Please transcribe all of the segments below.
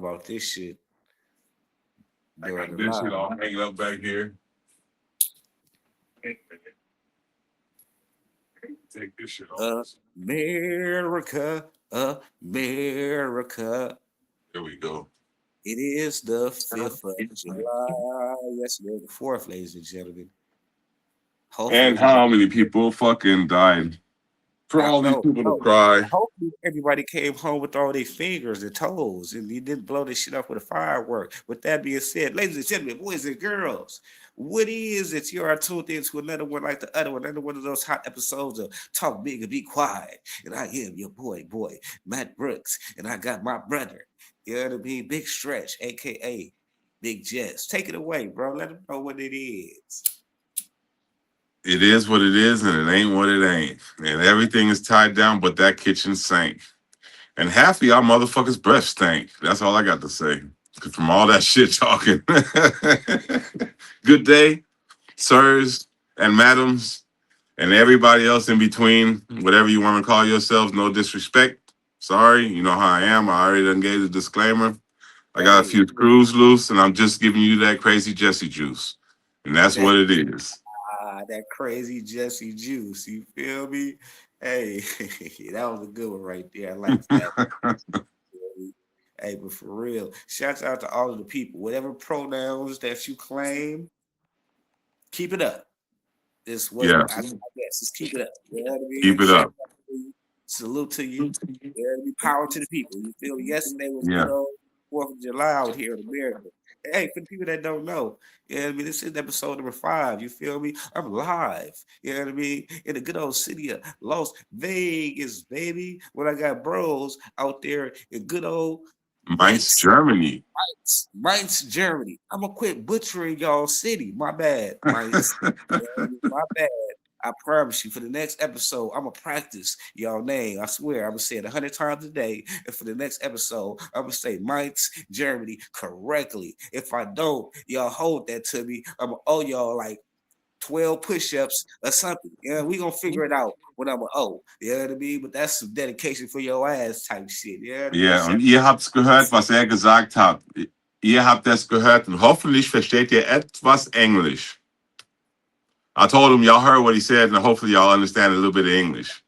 about this shit I during got the this shit live. all hanging up back here. Take this shit off. America, America. There we go. It is the 5th of July. Yesterday, the 4th, ladies and gentlemen. Hopefully, And how many people fucking died for I all these know. people to No, cry? hopefully everybody came home with all their fingers and toes, and you didn't blow this shit up with a firework. With that being said, ladies and gentlemen, boys and girls, what is it? You are tuned into another one like the other one, another one of those hot episodes of Talk Big and Be Quiet. And I am your boy, Matt Brooks, and I got my brother, you know what I mean, Big Stretch, aka Big Jess. Take it away, bro. Let them know what it is. It is what it is, and it ain't what it ain't. And everything is tied down, but that kitchen sink. And half of y'all motherfuckers' breath stank. That's all I got to say. 'Cause from all that shit talking. Good day, sirs and madams, and everybody else in between, whatever you want to call yourselves. No disrespect. Sorry, you know how I am. I already done gave the disclaimer. I got a Hey, few screws loose, and I'm just giving you that crazy Jesse juice. And that's that what it is. that crazy Jesse Juice. You feel me? Hey, that was a good one right there. I like that. Hey, but for real, shouts out to all of the people. Whatever pronouns that you claim, keep it up. Is what Yeah, I guess. Just keep it up. You know what I mean? keep it Shout up. out to you. Salute to you. You know what I mean? Power to the people. You feel me? Yesterday was good Yeah. old 4th of July out here in America. Hey, for the people that don't know, you know what I mean? This is episode number 5. You feel me? I'm live. You know what I mean? In the good old city of Las Vegas, baby. When I got bros out there in good old Mainz, Mainz. Germany. Mainz, Germany. I'm gonna quit butchering y'all city. My bad, Mainz. My bad. I promise you, for the next episode, I'm gonna practice y'all name. I swear, I'm gonna say it 100 times a day. And for the next episode, I'm gonna say Mainz, Germany correctly. If I don't, y'all hold that to me. I'm gonna owe y'all like 12 push-ups or something. Yeah, we gonna figure it out when I'm you know what I mean? But that's some dedication for your ass type shit. You know what I mean? Ja, und ihr habt's gehört, was er gesagt hat. Ihr habt das gehört und hoffentlich versteht ihr etwas Englisch. I told him y'all heard what he said, and hopefully y'all understand a little bit of English.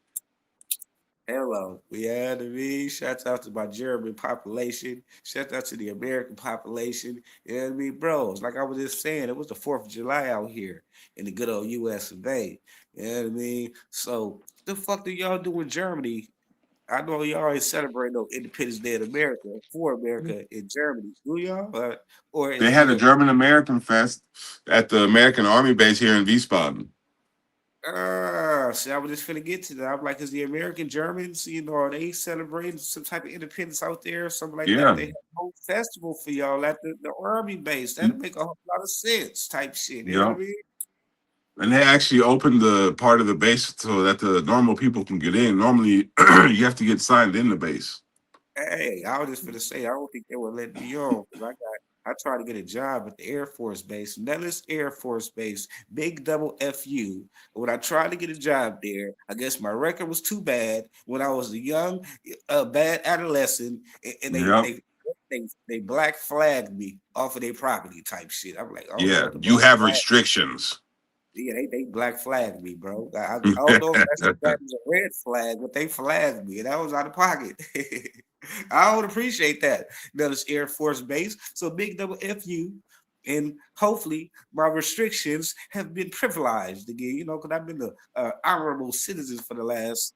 Hello. Yeah, to me, shouts out to my German population. Shout out to the American population. You know what I mean? Bros, like I was just saying, it was the 4th of July out here in the good old US of A. You know what I mean? So the fuck do y'all do in Germany? I know y'all ain't celebrating no Independence Day in America for America in Germany. Do y'all? Or They is it had a either German American Fest at the American Army base here in Wiesbaden. see, I was just finna get to that. I'm like, is the American Germans, are they celebrating some type of independence out there, or something like that? Yeah. They have a whole festival for y'all at the army base. That'll make a whole lot of sense, type shit. You know what Yeah. I mean? And they actually opened the part of the base so that the normal people can get in. Normally, you have to get signed in the base. Hey, I was just finna say, I don't think they would let me on because I tried to get a job at the Air Force Base, Nellis Air Force Base, big double FU. When I tried to get a job there, I guess my record was too bad when I was a young, bad adolescent, and Yep. they black flagged me off of their property type shit. I'm like, I don't know Yeah. what the You black have flag. restrictions. Yeah, they black flagged me, bro. I don't know if that was a red flag, but they flagged me, and that was out of pocket. I would appreciate that. Nellis Air Force Base. So big double FU. And hopefully my restrictions have been privileged again, because I've been an honorable citizen for the last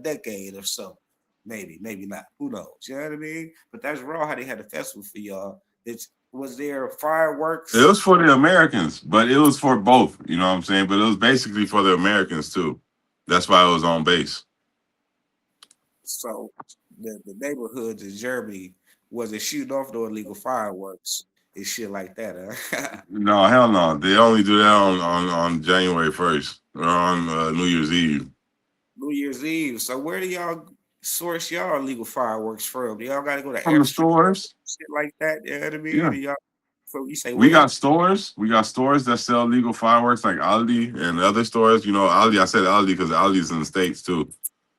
decade or so. Maybe not. Who knows? You know what I mean? But that's raw how they had a festival for y'all. Was there It fireworks? was for the Americans, but it was for both. You know what I'm saying? But it was basically for the Americans too. That's why it was on base. So the neighborhoods in Germany wasn't shooting off no illegal fireworks and shit like that. Huh? No, hell no. They only do that on January 1st or on New Year's Eve. New Year's Eve. So where do y'all source y'all illegal fireworks from? Do y'all got to go to From the extra stores. shit like that? You know what I mean? Yeah. Do y'all, so you say We where? got stores. We got stores that sell legal fireworks like Aldi and other stores. You know, Aldi, I said Aldi because Aldi's in the States too.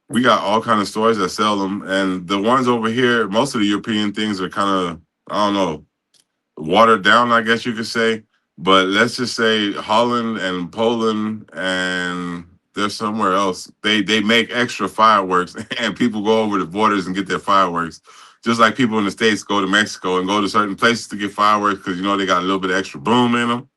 We got all kind of stores that sell them. And the ones over here, most of the European things are kind of I don't know, watered down, I guess you could say. But let's just say Holland and Poland and there's somewhere else. They make extra fireworks and people go over the borders and get their fireworks. Just like people in the States go to Mexico and go to certain places to get fireworks because they got a little bit of extra boom in them.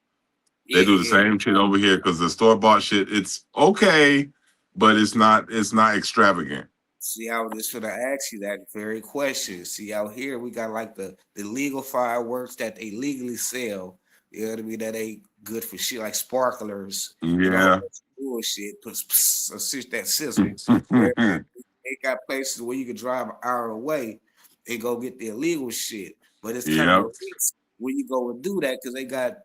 They Yeah, do the yeah. same shit over here because the store bought shit, it's okay, but it's not extravagant. See, I was just gonna ask you that very question. See, out here we got like the legal fireworks that they legally sell. You know what I mean? That ain't good for shit, like sparklers and a whole Yeah. bunch of bullshit. Put that sizzle. Where they got places where you can drive an hour away and go get the illegal shit. But it's kind of a Yep. risk when you go and do that because they got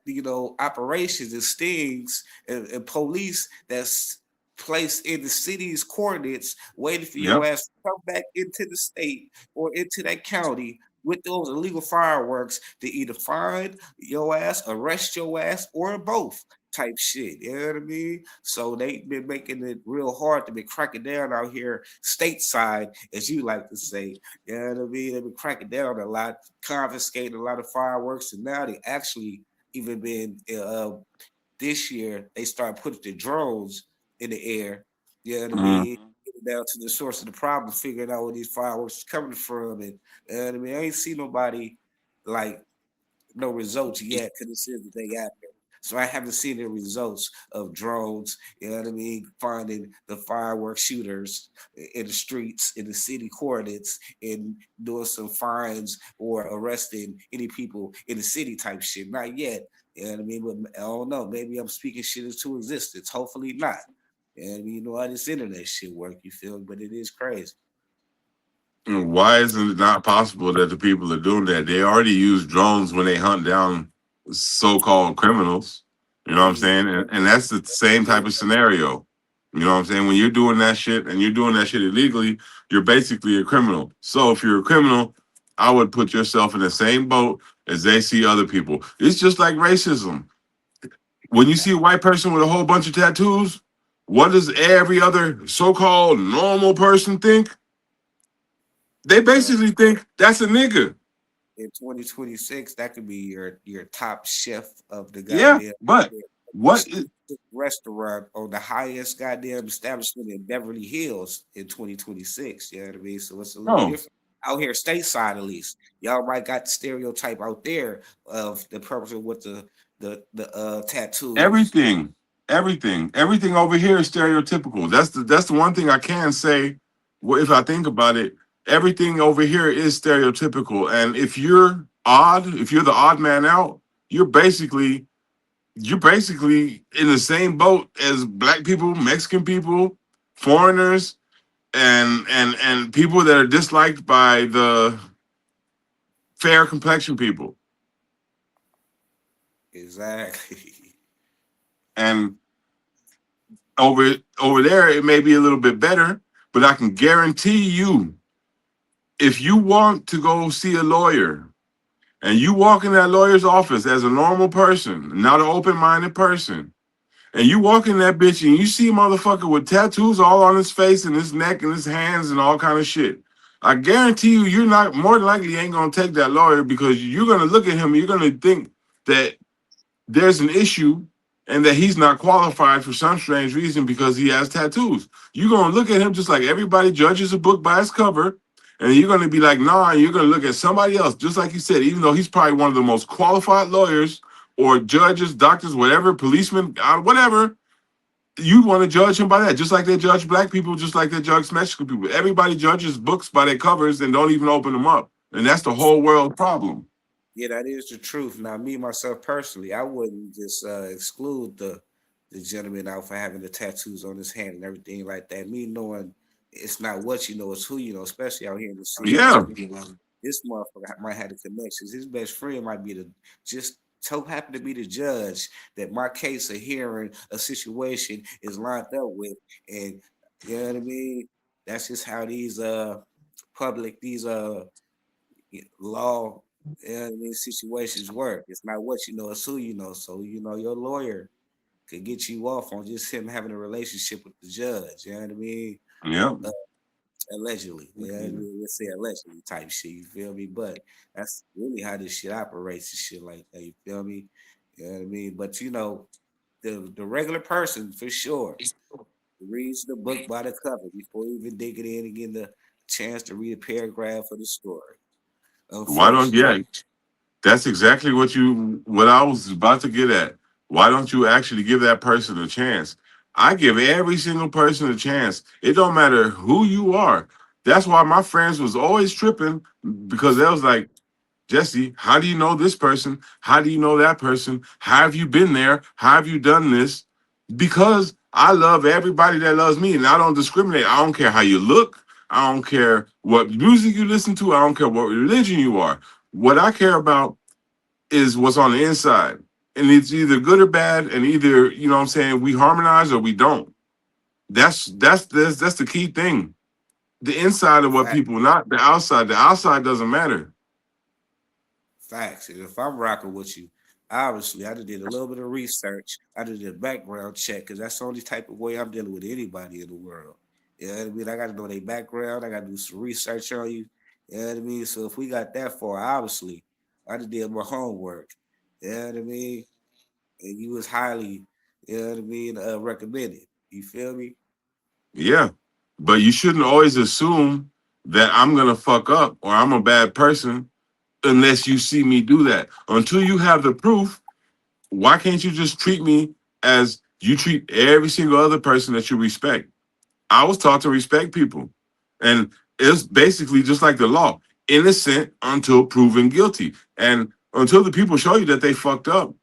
operations and stings and police that's placed in the city's coordinates, waiting for your Yep. ass to come back into the state or into that county with those illegal fireworks to either find your ass, arrest your ass, or both type shit. You know what I mean? So they've been making it real hard to be cracking down out here stateside, as you like to say. You know what I mean? They've been cracking down a lot, confiscating a lot of fireworks, and now they actually even been this year they started putting the drones in the air. You know what I mean? Mhm. Getting down to the source of the problem, figuring out where these fireworks is coming from, and you know what I mean. I ain't seen nobody like no results yet because it says that they got there. So I haven't seen the results of drones, you know what I mean, finding the fireworks shooters in the streets, in the city coordinates, and doing some fines or arresting any people in the city type shit. Not yet. You know what I mean? But I don't know. Maybe I'm speaking shit into existence. Hopefully not. And you know how this internet shit work, you feel me? But it is crazy. And why isn't it not possible that the people are doing that? They already use drones when they hunt down so-called criminals. You know what I'm Mhm. saying? And that's the same type of scenario. You know what I'm saying? When you're doing that shit and you're doing that shit illegally, you're basically a criminal. So if you're a criminal, I would put yourself in the same boat as they see other people. It's just like racism. When you see a white person with a whole bunch of tattoos, what does every other so-called normal person think? They Well, basically think that's a nigga. in 2026, that could be your top chef of the Yeah, goddamn but what? restaurant or the highest goddamn establishment in Beverly Hills in 2026. You know what I mean? So it's a little No, different out here, stateside at least. Y'all might got the stereotype out there of the person with the tattoos. everything over here is stereotypical. That's the one thing I can say. Well, if I think about it, everything over here is stereotypical. And if you're the odd man out, you're basically you're basically in the same boat as black people, Mexican people, foreigners, and people that are disliked by the fair complexion people. Exactly. And over there, it may be a little bit better, but I can guarantee you, if you want to go see a lawyer and you walk in that lawyer's office as a normal person, not an open-minded person, and you walk in that bitch and you see a motherfucker with tattoos all on his face and his neck and his hands and all kind of shit. I guarantee you, you're not more than likely ain't gonna take that lawyer because you're gonna look at him and you're gonna think that there's an issue and that he's not qualified for some strange reason because he has tattoos. You're gonna look at him just like everybody judges a book by its cover, and you're gonna be like, nah, and you're gonna look at somebody else, just like you said, even though he's probably one of the most qualified lawyers or judges, doctors, whatever, policemen, whatever. You want to judge him by that, just like they judge black people, just like they judge Mexican people. Everybody judges books by their covers and don't even open them up, and that's the whole world problem. Yeah, that is the truth. Now, me myself personally, I wouldn't just exclude the gentleman out for having the tattoos on his hand and everything like that. Me knowing it's not what you know, it's who you know, especially out here in the city. Yeah, This motherfucker might have the connections. His best friend might be the just so happen to be the judge that my case of hearing a situation is lined up with, and you know what I mean. That's just how these public these law and these situations work. It's not what you know, it's who you know. So you know your lawyer could get you off on just him having a relationship with the judge. You know what I mean? yeah. Uh, Allegedly. Yeah, Yeah. let's say allegedly type shit, you feel me? But that's really how this shit operates and shit like that, you feel me? You know what I mean? But the regular person for sure reads the book by the cover before even digging in and getting the chance to read a paragraph of the story. Why don't Unfortunately. yeah? That's exactly what I was about to get at. Why don't you actually give that person a chance? I give every single person a chance. It don't matter who you are. That's why my friends was always tripping because they was like, Jesse, how do you know this person? How do you know that person? How have you been there? How have you done this? Because I love everybody that loves me and I don't discriminate. I don't care how you look. I don't care what music you listen to. I don't care what religion you are. What I care about is what's on the inside. And it's either good or bad, and either, you know what I'm saying, we harmonize or we don't. That's the key thing. The inside of what Fact, people, not the outside. The outside doesn't matter. facts. And if I'm rocking with you, obviously I did a little bit of research. I did a background check because that's the only type of way I'm dealing with anybody in the world. You know what I mean? I got to know their background. I got to do some research on you. You know what I mean? So if we got that far, obviously I did my homework. You know what I mean? And you was highly, you know what I mean, recommended. You feel me? Yeah. But you shouldn't always assume that I'm gonna fuck up or I'm a bad person unless you see me do that. Until you have the proof, why can't you just treat me as you treat every single other person that you respect? I was taught to respect people. And it's basically just like the law, innocent until proven guilty. And until the people show you that they fucked up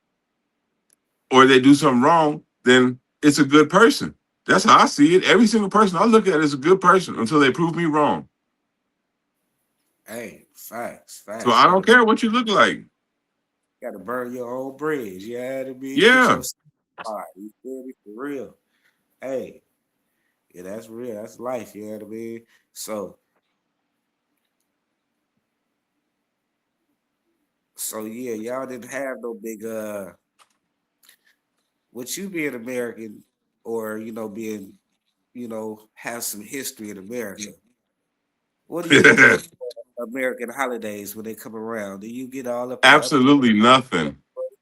or they do something wrong, then it's a good person. That's how I see it. Every single person I look at is a good person until they prove me wrong. Hey, facts, So facts. I don't care what you look like. Got to burn your own bridge. You know what I mean? Put Yeah, your spot. You feel me? For real. Hey, yeah, that's real. That's life. You know what I mean? So, so yeah, y'all didn't have no big with you being American or being have some history in America. What do you do for American holidays when they come around? Do you get all up in the up? absolutely nothing.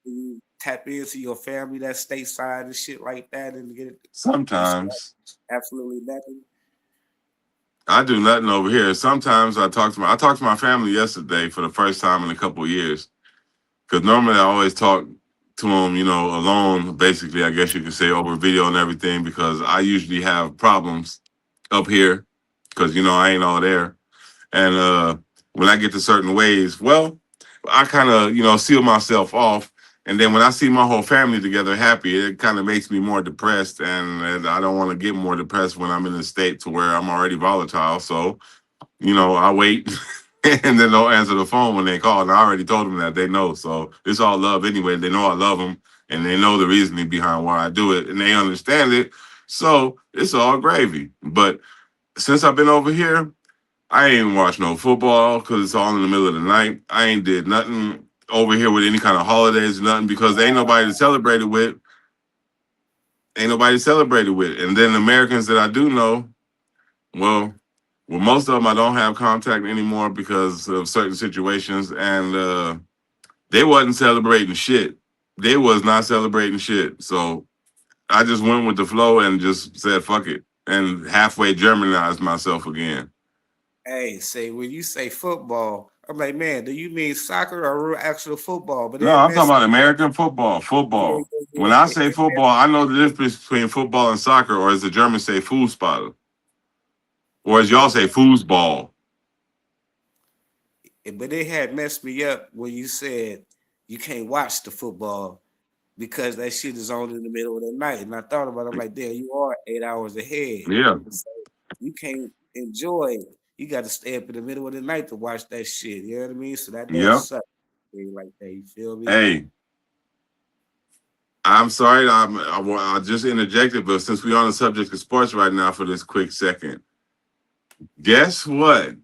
Do you tap into your family that's stateside and shit like that and get it? You say Sometimes absolutely nothing. I do nothing over here. Sometimes I talked to my family yesterday for the first time in a couple of years. Because normally I always talk to them, alone, basically, I guess you could say over video and everything, because I usually have problems up here because, I ain't all there. And when I get to certain ways, well, I kind of, seal myself off. And then when I see my whole family together happy, it kind of makes me more depressed. And I don't want to get more depressed when I'm in a state to where I'm already volatile. So I wait and then they'll answer the phone when they call. And I already told them that they know. So it's all love anyway. They know I love them and they know the reasoning behind why I do it and they understand it. So it's all gravy. But since I've been over here, I ain't watched no football because it's all in the middle of the night. I ain't did nothing over here with any kind of holidays or nothing because there ain't nobody to celebrate it with. Ain't nobody to celebrate it with. And then the Americans that I do know, well, most of them I don't have contact anymore because of certain situations, and they wasn't celebrating shit. They was not celebrating shit. So I just went with the flow and just said fuck it, and halfway Germanized myself again. Hey, say when you say football, I'm like, man, do you mean soccer or real actual football? But No, it I'm talking messed about me up. American football. Yeah, Football. yeah, When I yeah. say football, I know the difference between football and soccer, or as the Germans say, Fußball, or as y'all Yeah, say, foosball. but it had messed me up when you said you can't watch the football because that shit is on in the middle of the night. And I thought about it, I'm like, damn, you are 8 hours ahead. Yeah. So you can't enjoy it. You got to stay up in the middle of the night to watch that shit. You know what I mean? So that does Yep. suck. Thing like that. You feel me? Hey, I'm sorry. I just interjected, but since we're on the subject of sports right now for this quick second, guess what?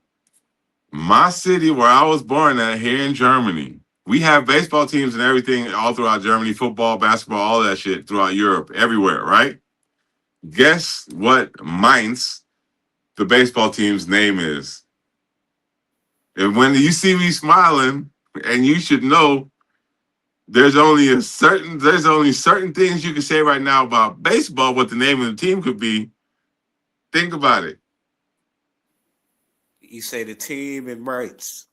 My city where I was born at here in Germany, we have baseball teams and everything all throughout Germany, football, basketball, all that shit throughout Europe, everywhere, right? Guess what Mainz the baseball team's name is. And when you see me smiling, and you should know there's only certain things you can say right now about baseball, what the name of the team could be. Think about it. You say the team and rights.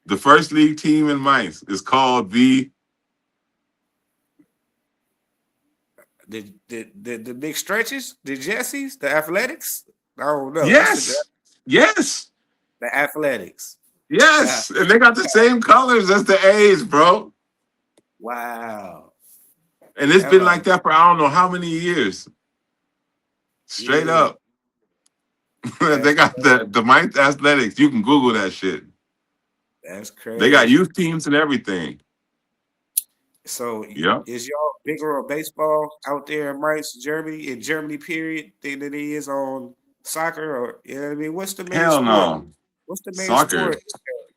The first league team in Mainz is called the The big stretches, the Jessies, the Athletics. I don't know. You said Yes. Yes. the Athletics. Yes. And they got the same colors as the A's, bro. Wow. And it's That been like might, that for I don't know how many years. Straight yeah, up. They that's got the Mainz Athletics. You can Google that shit. that's They got crazy. youth teams and everything. So Yep. is y'all bigger on baseball out there in Mainz, Germany, in Germany, period, than it is on soccer? Or you know what I mean? What's the main Hell sport? no. What's the main Soccer. sport?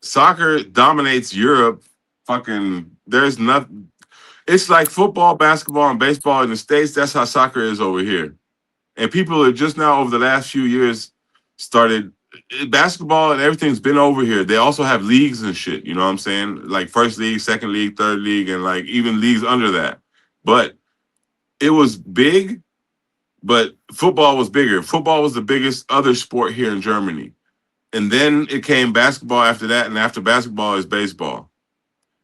Soccer dominates Europe. Fucking there's nothing. It's like football, basketball, and baseball in the States. That's how soccer is over here. And people are just now over the last few years started basketball and everything's been over here. They also have leagues and shit. You know what I'm saying? Like first league, second league, third league, and like even leagues under that. But it was big, but football was bigger. Football was the biggest other sport here in Germany. And then it came basketball after that, and after basketball is baseball.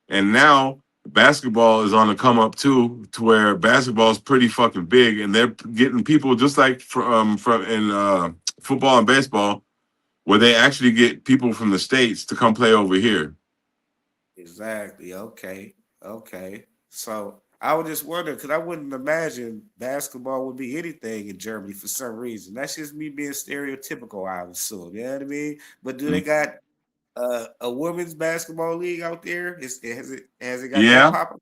And now basketball is on the come up too, to where basketball is pretty fucking big, and they're getting people just like from in football and baseball, where they actually get people from the States to come play over here. Exactly. Okay. Okay. So I was just wondering because I wouldn't imagine basketball would be anything in Germany for some reason. That's just me being stereotypical, I would assume. You know what I mean? But do they Mm. got a women's basketball league out there? Has it got that Yeah. popular?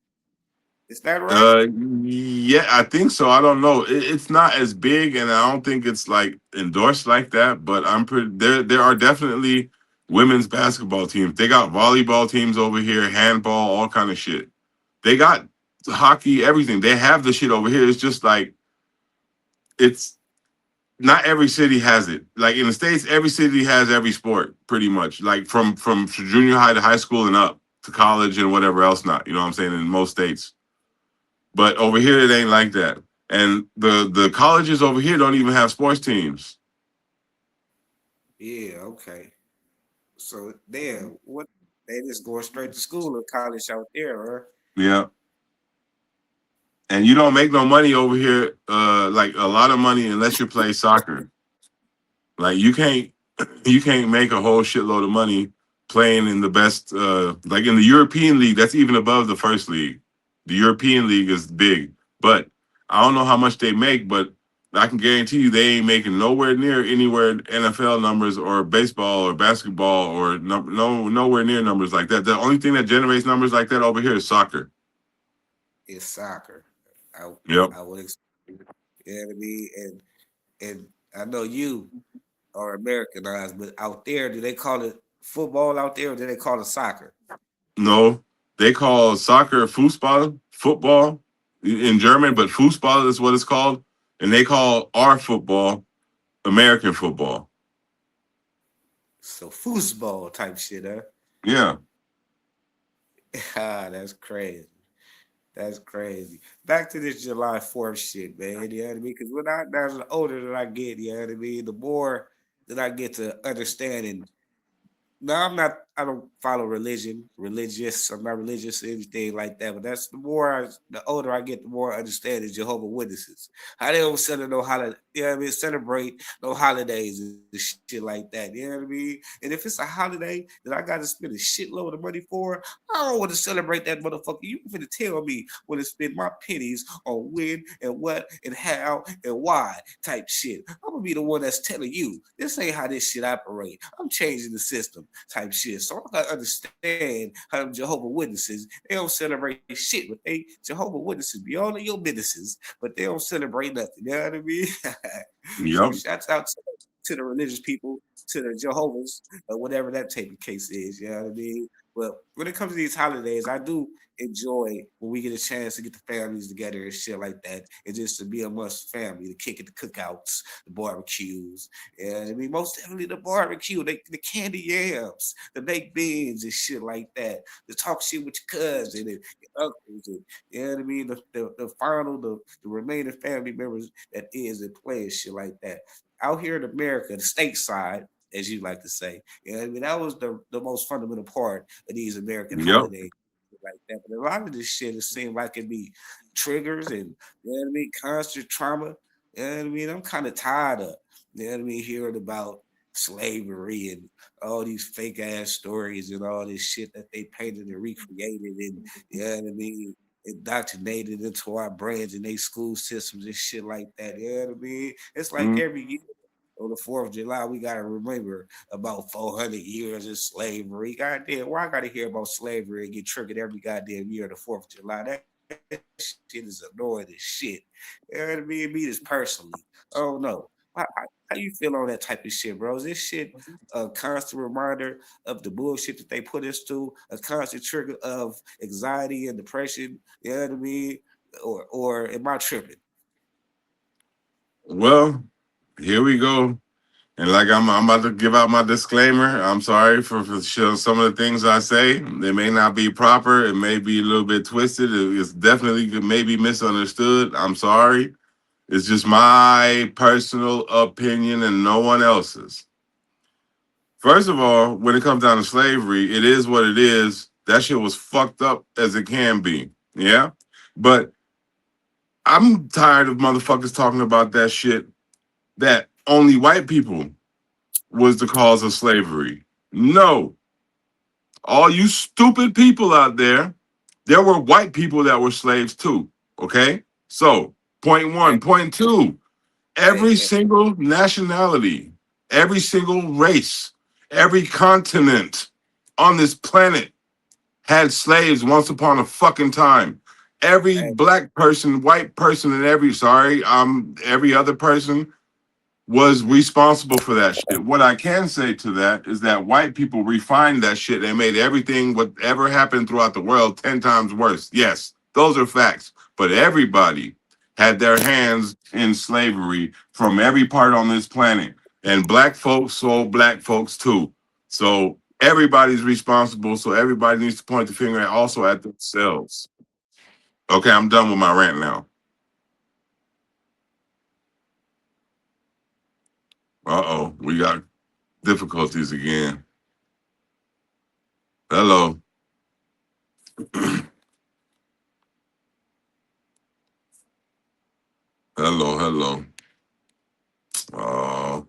Is that right? Yeah, I think so. I don't know. It's not as big, and I don't think it's like endorsed like that. But I'm pretty there. There are definitely women's basketball teams. They got volleyball teams over here, handball, all kind of shit. They got hockey, everything. They have the shit over here. It's just like it's not every city has it. Like in the States, every city has every sport pretty much. Like from junior high to high school and up to college and whatever else not. You know what I'm saying? In most states. But over here it ain't like that. And the colleges over here don't even have sports teams. Yeah. Okay. So damn, what they just going straight to school or college out there, or Yeah. And you don't make no money over here, like a lot of money unless you play soccer. Like you can't make a whole shitload of money playing in the best like in the European league, that's even above the first league. The European league is big. But I don't know how much they make, but I can guarantee you they ain't making nowhere near anywhere NFL numbers or baseball or basketball or nowhere near numbers like that. The only thing that generates numbers like that over here is soccer. is soccer? I Yep. I would. You know what I mean? And I know you are Americanized, but out there, do they call it football out there, or do they call it soccer? No, they call soccer Fußball, football in German, but Fußball is what it's called. And they call our football American football. So foosball type shit, huh? Yeah. Ah, that's crazy. That's crazy. Back to this July 4th shit, man. You know what I mean? Because as the older that I get, you know what I mean, the more that I get to understanding. No, I'm not. I don't follow religious. I'm not religious or anything like that. But that's the older I get, the more I understand is Jehovah Witnesses. How they don't celebrate no holiday, you know what I mean? Celebrate no holidays and shit like that. You know what I mean? And if it's a holiday that I got to spend a shitload of money for, I don't want to celebrate that motherfucker. You finna tell me when to spend my pennies on when and what and how and why type shit. I'm gonna be the one that's telling you this ain't how this shit operate. I'm changing the system type shit. So I gotta understand how them Jehovah Witnesses they don't celebrate shit, but they Jehovah Witnesses be all of your businesses, but they don't celebrate nothing. You know what I mean? So Yep. shouts out to them. to the religious people, to the Jehovah's, or whatever that type of case is. You know what I mean? But when it comes to these holidays, I do enjoy when we get a chance to get the families together and shit like that, and just to be amongst family, to kick it, the cookouts, the barbecues. Yeah, I mean, most definitely the barbecue, the candy yams, the baked beans and shit like that. To talk shit with your cousin and your uncles, and you know what I mean. The remaining family members that is in play and shit like that. Out here in America, the stateside, as you like to say, you know what I mean. That was the most fundamental part of these American Yep. holidays like that. But a lot of this shit, it seems like it be triggers and you know what I mean, constant trauma. You know what I mean? I'm kind of tired of you know what I mean, hearing about slavery and all these fake ass stories and all this shit that they painted and recreated and you know what I mean, indoctrinated into our brains and they school systems and shit like that. You know what I mean? It's like Mm. every year on the 4th of July, we gotta remember about 400 years of slavery. Goddamn, why I gotta hear about slavery and get triggered every goddamn year on the 4th of July? That shit is annoying as shit. You know what I mean? Me just personally. Oh no. How you feel on that type of shit, bro? Is this shit a constant reminder of the bullshit that they put us through, a constant trigger of anxiety and depression? You know what I mean? Or am I tripping? Well, here we go. And like I'm about to give out my disclaimer. I'm sorry for some of the things I say. They may not be proper. It may be a little bit twisted. It's definitely maybe misunderstood. I'm sorry. It's just my personal opinion and no one else's. First of all, when it comes down to slavery, it is what it is. That shit was fucked up as it can be. Yeah. But I'm tired of motherfuckers talking about that shit that only white people was the cause of slavery. No. All you stupid people out there were white people that were slaves too. Okay? So, point Hey, one. Point two, hey, every hey, single nationality, every single race, every continent on this planet had slaves once upon a fucking time. Every hey, black person, white person, and every other person was responsible for that shit. What I can say to that is that white people refined that shit and made everything whatever happened throughout the world 10 times worse. Yes, those are facts. But everybody had their hands in slavery from every part on this planet. And black folks sold black folks too. So everybody's responsible. So everybody needs to point the finger at also at themselves. Okay, I'm done with my rant now. Uh-oh, we got difficulties again. Hello. Hello, hello. Oh,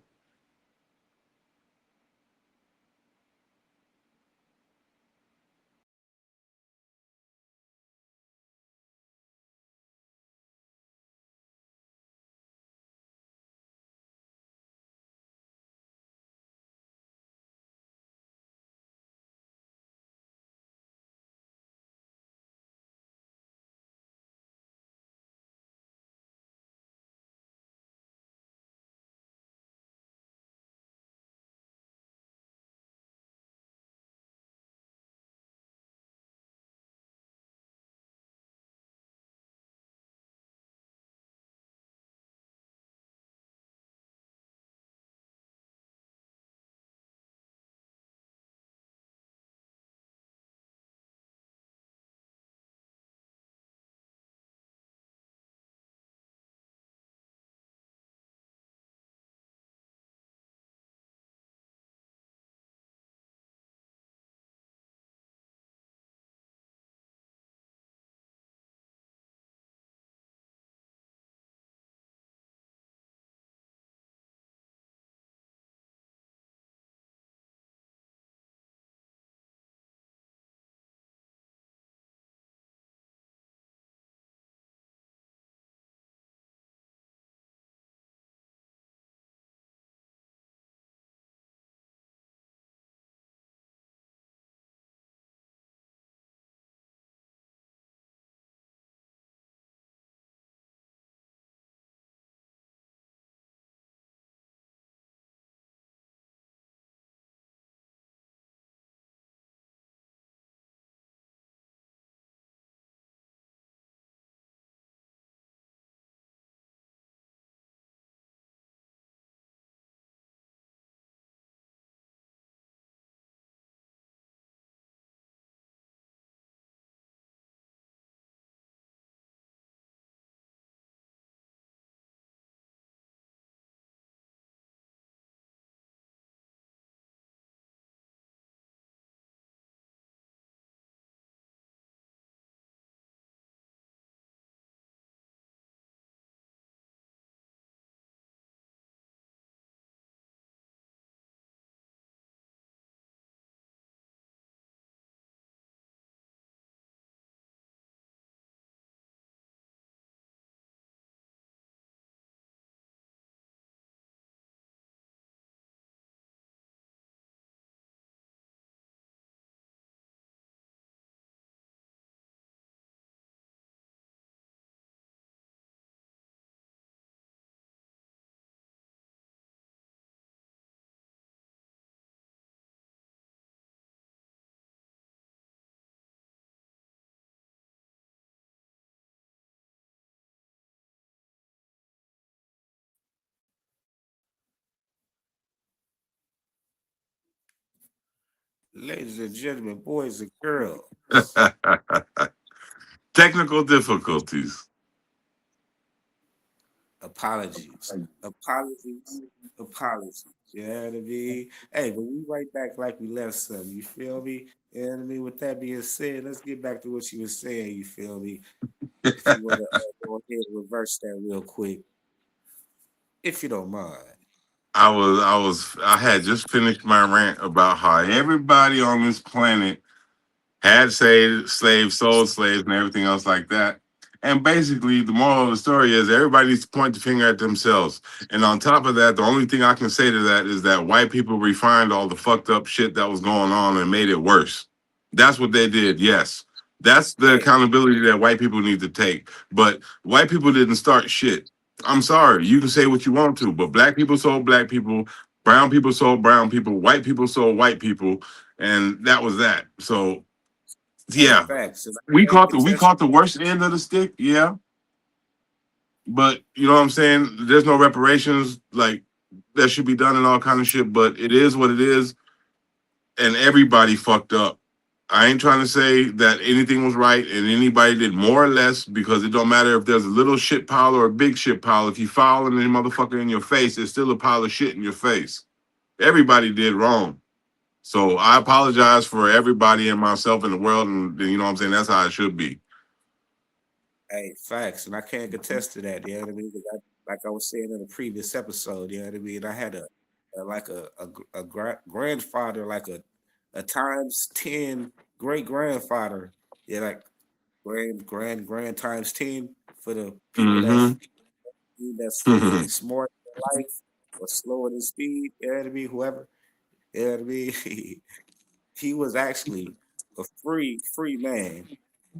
Ladies and gentlemen, boys and girls, Technical difficulties. apologies, apologies, apologies. You know what I mean? Hey, but we right back like we left some. You feel me? You know what I mean? With that being said, let's get back to what you were saying. You feel me? If you want to go ahead and reverse that real quick, if you don't mind. I had just finished my rant about how everybody on this planet had saved slaves, sold slaves, and everything else like that. And basically, the moral of the story is everybody needs to point the finger at themselves. And on top of that, the only thing I can say to that is that white people refined all the fucked up shit that was going on and made it worse. That's what they did, yes. That's the Hey, accountability that white people need to take. But white people didn't start shit. I'm sorry, you can say what you want to, but black people sold black people, brown people sold brown people, white people sold white people, and that was that. So hey, yeah, facts. And we I can't caught we contest. caught the worst end of the stick. Yeah, but you know what I'm saying. There's no reparations like that should be done and all kind of shit. But it is what it is, and everybody fucked up. I ain't trying to say that anything was right and anybody did more or less because it don't matter if there's a little shit pile or a big shit pile. If you foul and motherfucker in your face, it's still a pile of shit in your face. Everybody did wrong. So I apologize for everybody and myself in the world, and you know what I'm saying. That's how it should be. Hey, facts, and I can't contest to that. You know what I mean? 'Cause like I was saying in a previous episode, you know what I mean. I had a grandfather, like a times 10 great grandfather. Yeah, like grand times 10 for the people Mm-hmm. that's smart in life or slower than speed. You know what I mean? Whoever. You know what I mean? He was actually a free man.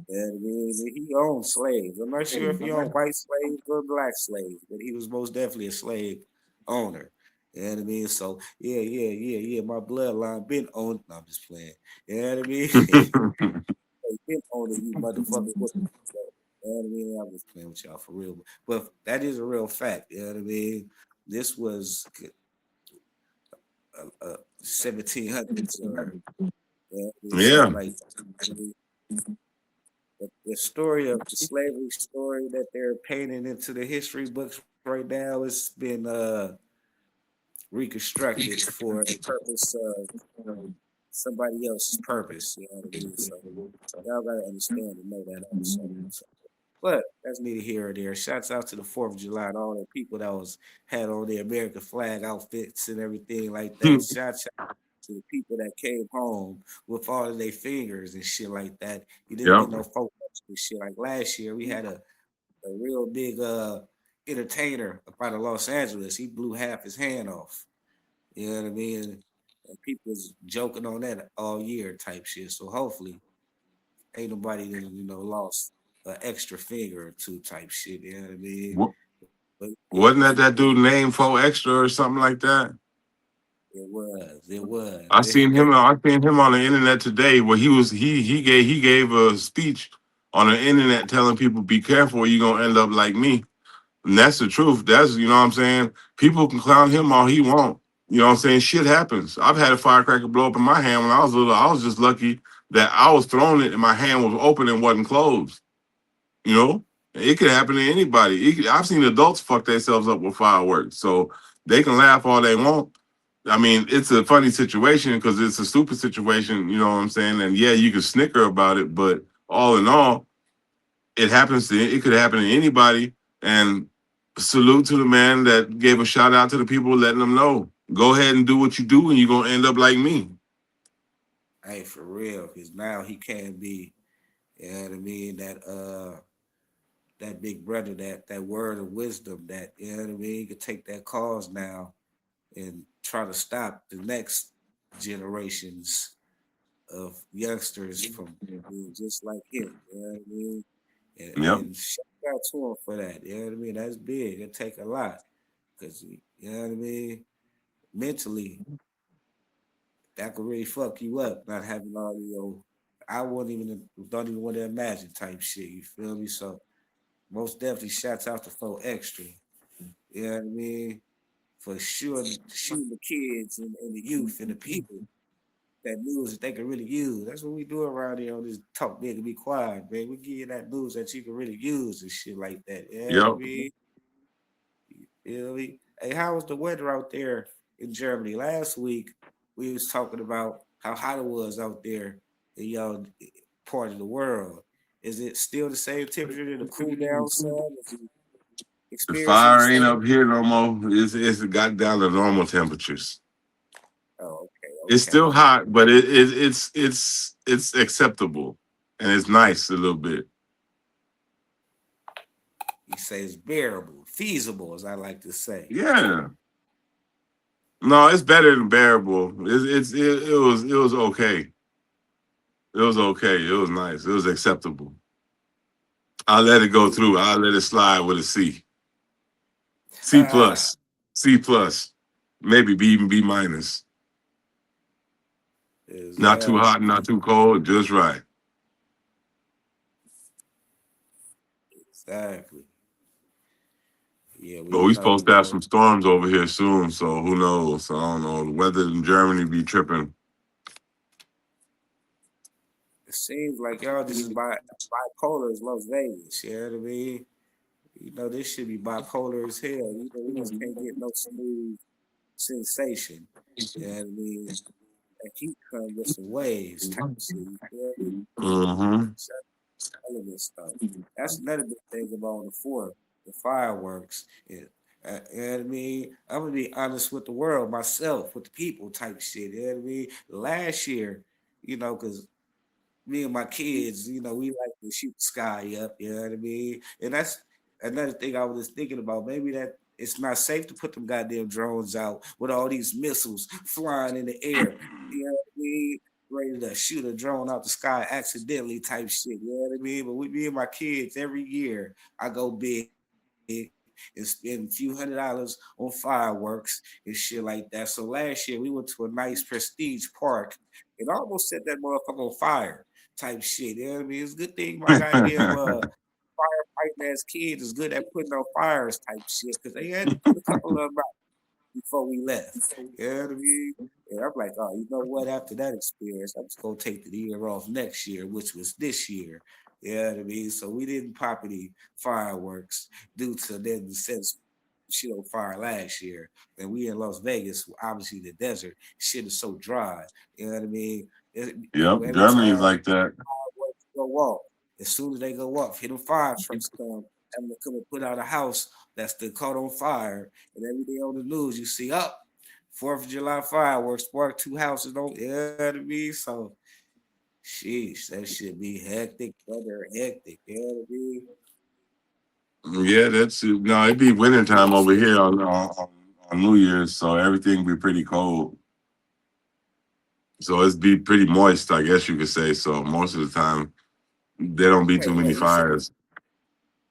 And I mean, he owned slaves. I'm not sure if he owned white slaves or black slaves, but he was most definitely a slave owner. You know what I mean? So yeah. My bloodline been owned. No, I'm just playing. You know what I mean? They been owning you motherfuckers. So, you know what I mean? I'm just playing with y'all for real. But that is a real fact. You know what I mean? This was 1700s or you know what I mean? Yeah. Something like that. The story of the slavery story that they're painting into the history books right now has been reconstructed for the purpose of somebody else's purpose. You know what I mean? So y'all gotta understand and know that also. So, but that's neither here or there. Shouts out to the 4th of July and all the people that was had on their American flag outfits and everything like that. Shouts out to the people that came home with all of their fingers and shit like that. You didn't Yep. get no photos and shit. Like last year, we had a real big entertainer up out of Los Angeles. He blew half his hand off. You know what I mean? And people was joking on that all year type shit. So hopefully ain't nobody lost an extra finger or two type shit. You know what I mean? Wa- But yeah, Wasn't that dude named Fo Extra or something like that? it was. I seen him on the internet today where he gave a speech on the internet telling people be careful or you're gonna end up like me. And that's the truth. That's you know what I'm saying. People can clown him all he want. You know what I'm saying? Shit happens. I've had a firecracker blow up in my hand when I was little. I was just lucky that I was throwing it and my hand was open and wasn't closed. You know, it could happen to anybody. I've seen adults fuck themselves up with fireworks, so they can laugh all they want. I mean, it's a funny situation because it's a stupid situation. You know what I'm saying? And yeah, you can snicker about it, but all in all, it could happen to anybody. And salute to the man that gave a shout out to the people, letting them know, go ahead and do what you do, and you're gonna end up like me. Hey, for real, because now he can't be, you know what I mean, that big brother, that word of wisdom, that you know what I mean, he could take that cause now and try to stop the next generations of youngsters from being just like him. You know what I mean? Yep. And shout out to him for that. You know what I mean? That's big. It take a lot because you know what I mean. Mentally, that could really fuck you up. Not having all your, I wouldn't even don't even want to imagine type shit. You feel me? So most definitely, shouts out to Fo Extra. You know what I mean? For sure, shooting the kids and the youth and the people. that news that they can really use. That's what we do around here on this talk big and be quiet, man. We give you that news that you can really use and shit like that. Yeah, I Yep. mean, you know, hey, how was the weather out there in Germany last week? We was talking about how hot it was out there in y'all part of the world. Is it still the same temperature in the cool down sun? Is you The experiencing the fire ain't same? up here no more. It's got down to normal temperatures. Oh, okay, It's okay. still hot, but it's acceptable and it's nice a little bit. You say it's bearable, feasible, as I like to say. Yeah. No, it's better than bearable. It was okay. It was okay. It was nice. It was acceptable. I'll let it go through. I'll let it slide with a C. C plus. C plus. Maybe B, even B minus. Not too Exactly, hot, not too cold, just right. exactly. Yeah, But we we know, supposed to have some storms over here soon, so who knows? I don't know. The weather in Germany be tripping. it seems like y'all just as bipolar as Las Vegas. You know what I mean? You know, this should be bipolar as hell. You know, we just can't get no smooth sensation. You know what I mean? That heat comes with some waves type of shit. You feel me? Mm-hmm. Element stuff. That's another big thing about the fourth, the fireworks. You know what I mean? I'm gonna be honest with the world, myself, with the people type shit. You know what I mean? Last year, because me and my kids, we like to shoot the sky up, you know what I mean? And that's another thing I was thinking about. Maybe that it's not safe to put them goddamn drones out with all these missiles flying in the air. You know what I mean? Ready to shoot a drone out the sky accidentally type shit. You know what I mean? But with me and my kids, every year I go big and spend a few $100s on fireworks and shit like that. So last year we went to a nice prestige park and almost set that motherfucker on fire type shit. You know what I mean? It's a good thing my goddamn firefighting ass kids is good at putting out fires type shit because they had to put a couple of them out before we left. You know what I mean? And I'm like, oh, you know what? After that experience, I'm just gonna take the year off next year, which was this year. You know what I mean? So we didn't pop any fireworks due to them since shit on fire last year. And we in Las Vegas, obviously the desert, shit is so dry. You know what I mean? Yep, Every Germany's time like that. fireworks go off. As soon as they go off, hit them fire trucks come. I'm gonna come and put out a house that's still caught on fire. And every day on the news, you see up 4th of July fireworks spark two houses. Don't you know what I mean? So, sheesh, that should be hectic, brother, hectic. You know what I mean? Yeah, that's it. No, it'd be winter time over here on New Year's, so everything be pretty cold. So it's be pretty moist, I guess you could say. So most of the time, there don't be too many Wait, you said, fires.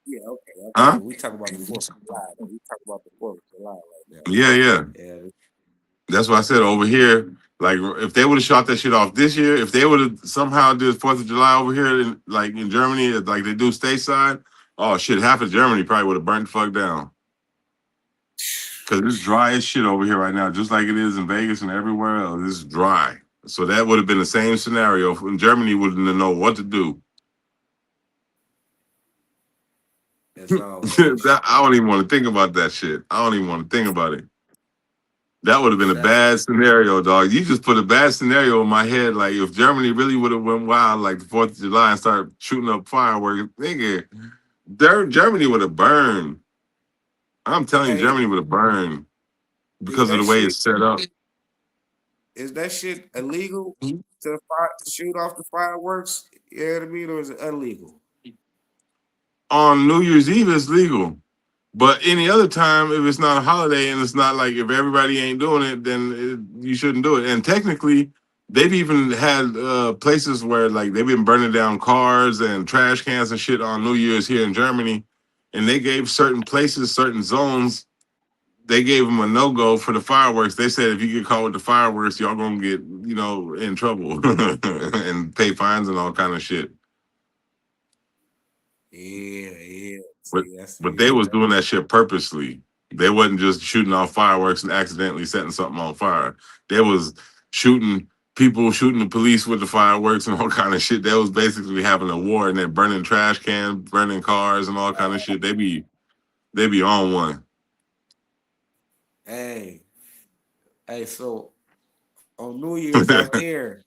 yeah, okay. Huh? But we talk about the 4th of July. Though. We talk about the 4th of July right now. Yeah, yeah. Yeah, That's why I said over here, like if they would have shot that shit off this year, if they would have somehow did 4th of July over here, like in Germany, like they do stateside, oh shit, half of Germany probably would have burnt the fuck down. Because it's dry as shit over here right now, just like it is in Vegas and everywhere else. It's dry. So that would have been the same scenario. In Germany wouldn't know what to do. as always. I don't even want to think about that shit. I don't even want to think about it. That would have been a Exactly. bad scenario, dog. You just put a bad scenario in my head. Like if Germany really would have went wild, like the 4th of July, and started shooting up fireworks, nigga, Germany would have burned. I'm telling you, Hey, Germany would have burned is because of that the way shit it's set up. illegal to shoot off the fireworks? You know what I mean, or is it illegal? On New Year's Eve, it's legal. But any other time, if it's not a holiday and it's not like if everybody ain't doing it, then you shouldn't do it. And technically, they've even had places where like they've been burning down cars and trash cans and shit on New Year's here in Germany, and they gave certain places, certain zones, they gave them a no go for the fireworks. They said if you get caught with the fireworks, y'all gonna get in trouble and pay fines and all kind of shit. Yeah, yeah. But See, that's but they yeah. was doing that shit purposely. They wasn't just shooting off fireworks and accidentally setting something on fire. They was shooting people shooting the police with the fireworks and all kind of shit. That was basically having a war, and they're burning trash cans, burning cars, and all kind of shit. They be on one. Hey, hey, so on New Year's out there,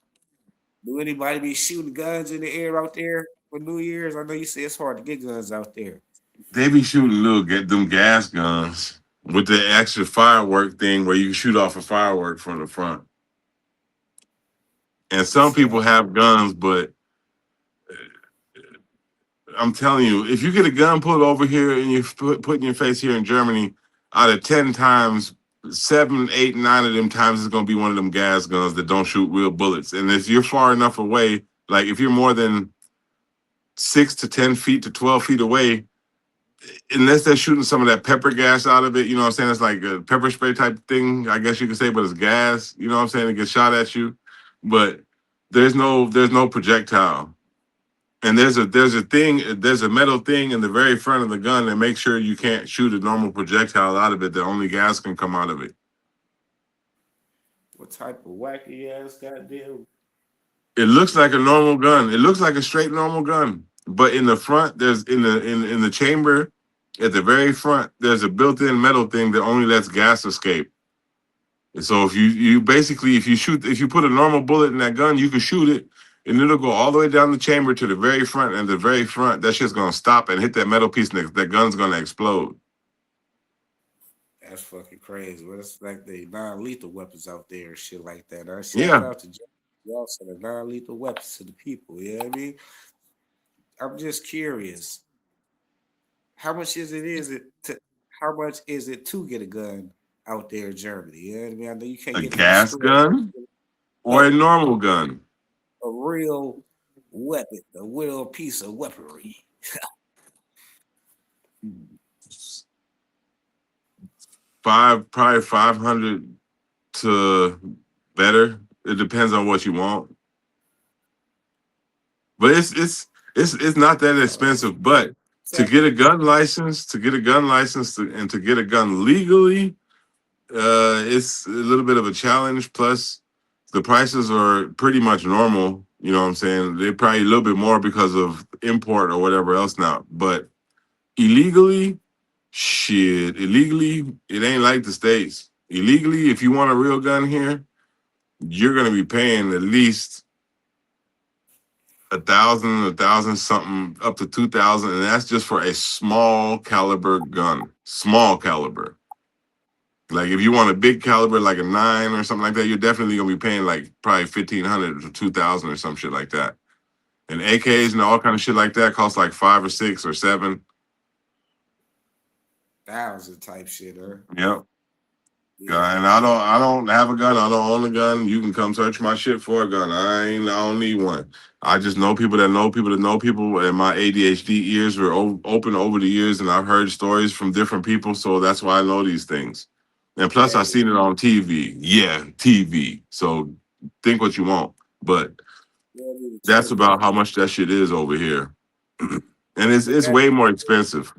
do anybody be shooting guns in the air out there for New Year's? I know you say it's hard to get guns out there. They be shooting get them gas guns with the extra firework thing where you can shoot off a firework from the front. And some Shit, people have guns, but I'm telling you, if you get a gun pulled over here and you put in your face here in Germany, out of 10 times, 7, 8, 9 of them times it's gonna be one of them gas guns that don't shoot real bullets. And if you're far enough away, like if you're more than 6 to 10 feet to 12 feet away, unless they're shooting some of that pepper gas out of it, you know what I'm saying? It's like a pepper spray type thing, I guess you could say, but it's gas, you know what I'm saying? It gets shot at you. But there's no projectile. And there's a metal thing in the very front of the gun that makes sure you can't shoot a normal projectile out of it, that only gas can come out of it. what type of wacky ass goddamn? It looks like a normal gun. It looks like a straight normal gun. But in the front, there's in the chamber at the very front, there's a built-in metal thing that only lets gas escape. And so if you basically if you put a normal bullet in that gun, you can shoot it and it'll go all the way down the chamber to the very front, and the very front, that shit's gonna stop and hit that metal piece, and that gun's gonna explode. That's fucking crazy. Well, it's like the non-lethal weapons out there and shit like that. Shout Yeah, out to y'all for the non-lethal weapons to the people. You know what I mean? I'm just curious. How much how much is it to get a gun out there in Germany? You know what I mean? I know you can't a get it from the gas store. gun A, or a normal gun. a real weapon, a real piece of weaponry. Probably 500 to better. It depends on what you want, but it's not that expensive. But to get a gun license, and to get a gun legally, it's a little bit of a challenge. Plus, the prices are pretty much normal. You know what I'm saying? They're probably a little bit more because of import or whatever else now. But illegally, shit, illegally, it ain't like the States. Illegally, if you want a real gun here, you're gonna be paying at least 1,000 something, up to 2,000, and that's just for a small caliber gun. Small caliber. Like if you want a big caliber, like a 9 or something like that, you're definitely gonna be paying like probably 1,500 to 2,000 or some shit like that. And AKs and all kind of shit like that cost like 5 or 6 or 7. Thousand type shit, huh? Yep. Yeah. And I don't have a gun. I don't own a gun. You can come search my shit for a gun. I don't need one. I just know people that know people that know people, and my ADHD ears were open over the years, and I've heard stories from different people, so that's why I know these things. And plus, I've Hey, seen it on TV. Yeah, TV. So think what you want, but you don't need to that's turn down. about how much that shit is over here, and With it's that way more expensive.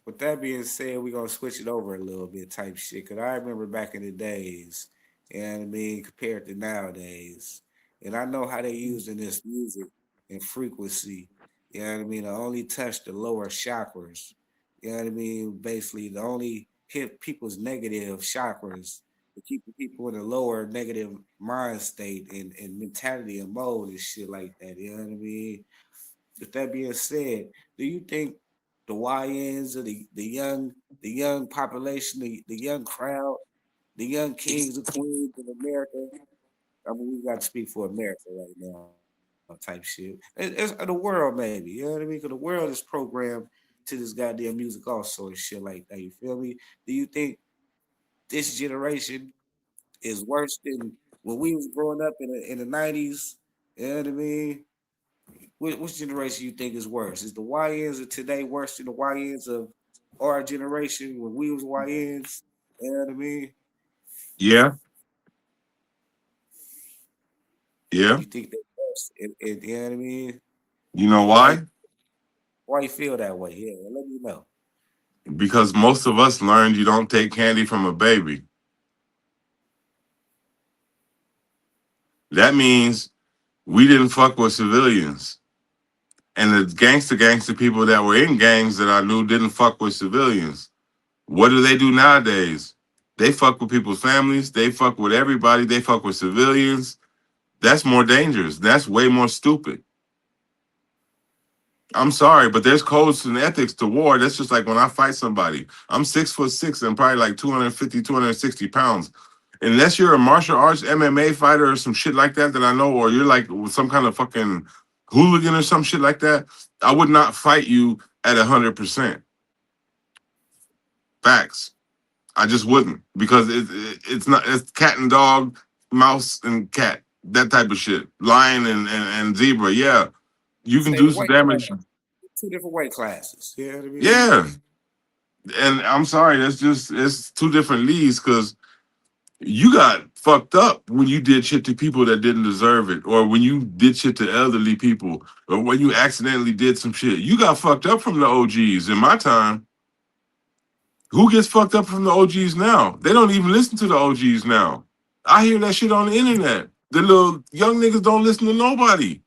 with that being said, we're gonna switch it over a little bit type shit. Cause I remember back in the days, you know what I mean, compared to nowadays. And I know how they using this music and frequency, you know what I mean, to only touch the lower chakras. You know what I mean? Basically, to only hit people's negative chakras, to keep the people in a lower negative mind state and mentality and mode and shit like that. You know what I mean? With that being said, do you think the YNs or the young population, the young crowd, the young kings and queens of America? I mean, we got to speak for America right now, type shit. It's the world, maybe. You know what I mean? Because the world is programmed to this goddamn music also and shit like that. You feel me? Do you think this generation is worse than when we was growing up in the 90s? You know what I mean? Which generation you think is worse? Is the YNs of today worse than the YNs of our generation when we was YNs? You know what I mean? Yeah, yeah. You think they're worse? You know what I mean? You know Why why? why you feel that way? Yeah, let me know. Because most of us learned you don't take candy from a baby. That means we didn't fuck with civilians. And the gangster people that were in gangs that I knew didn't fuck with civilians. What do they do nowadays? They fuck with people's families. They fuck with everybody. They fuck with civilians. That's more dangerous. That's way more stupid. I'm sorry, but there's codes and ethics to war. That's just like when I fight somebody. I'm 6'6" and probably like 250, 260 pounds. Unless you're a martial arts MMA fighter or some shit like that I know, or you're like some kind of fucking hooligan or some shit like that, I would not fight you at 100%. Facts. I just wouldn't because it's not, it's cat and dog, mouse and cat, that type of shit. Lion and zebra. Yeah, you can Say the do some weight class, damage. 2 different weight classes. You know what I mean? Yeah, and I'm sorry, that's just it's two different leagues because you got fucked up when you did shit to people that didn't deserve it, or when you did shit to elderly people, or when you accidentally did some shit. You got fucked up from the OGs. In my time, who gets fucked up from the OGs now? They don't even listen to the OGs now. I hear that shit on the internet. The little young niggas don't listen to nobody.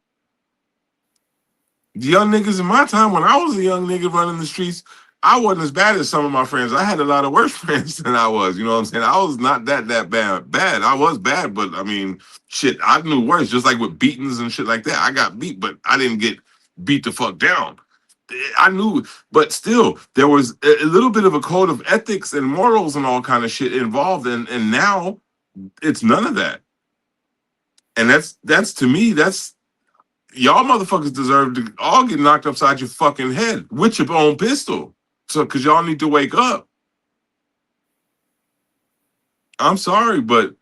The young niggas in my time, when I was a young nigga running the streets, I wasn't as bad as some of my friends. I had a lot of worse friends than I was. You know what I'm saying? I was not that bad. Bad. I was bad, but I mean, shit, I knew worse. Just like with beatings and shit like that. I got beat, but I didn't get beat the fuck down. I knew, but still, there was a little bit of a code of ethics and morals and all kind of shit involved, and now it's none of that. And that's to me, that's y'all motherfuckers deserve to all get knocked upside your fucking head with your own pistol. So, because y'all need to wake up. I'm sorry, but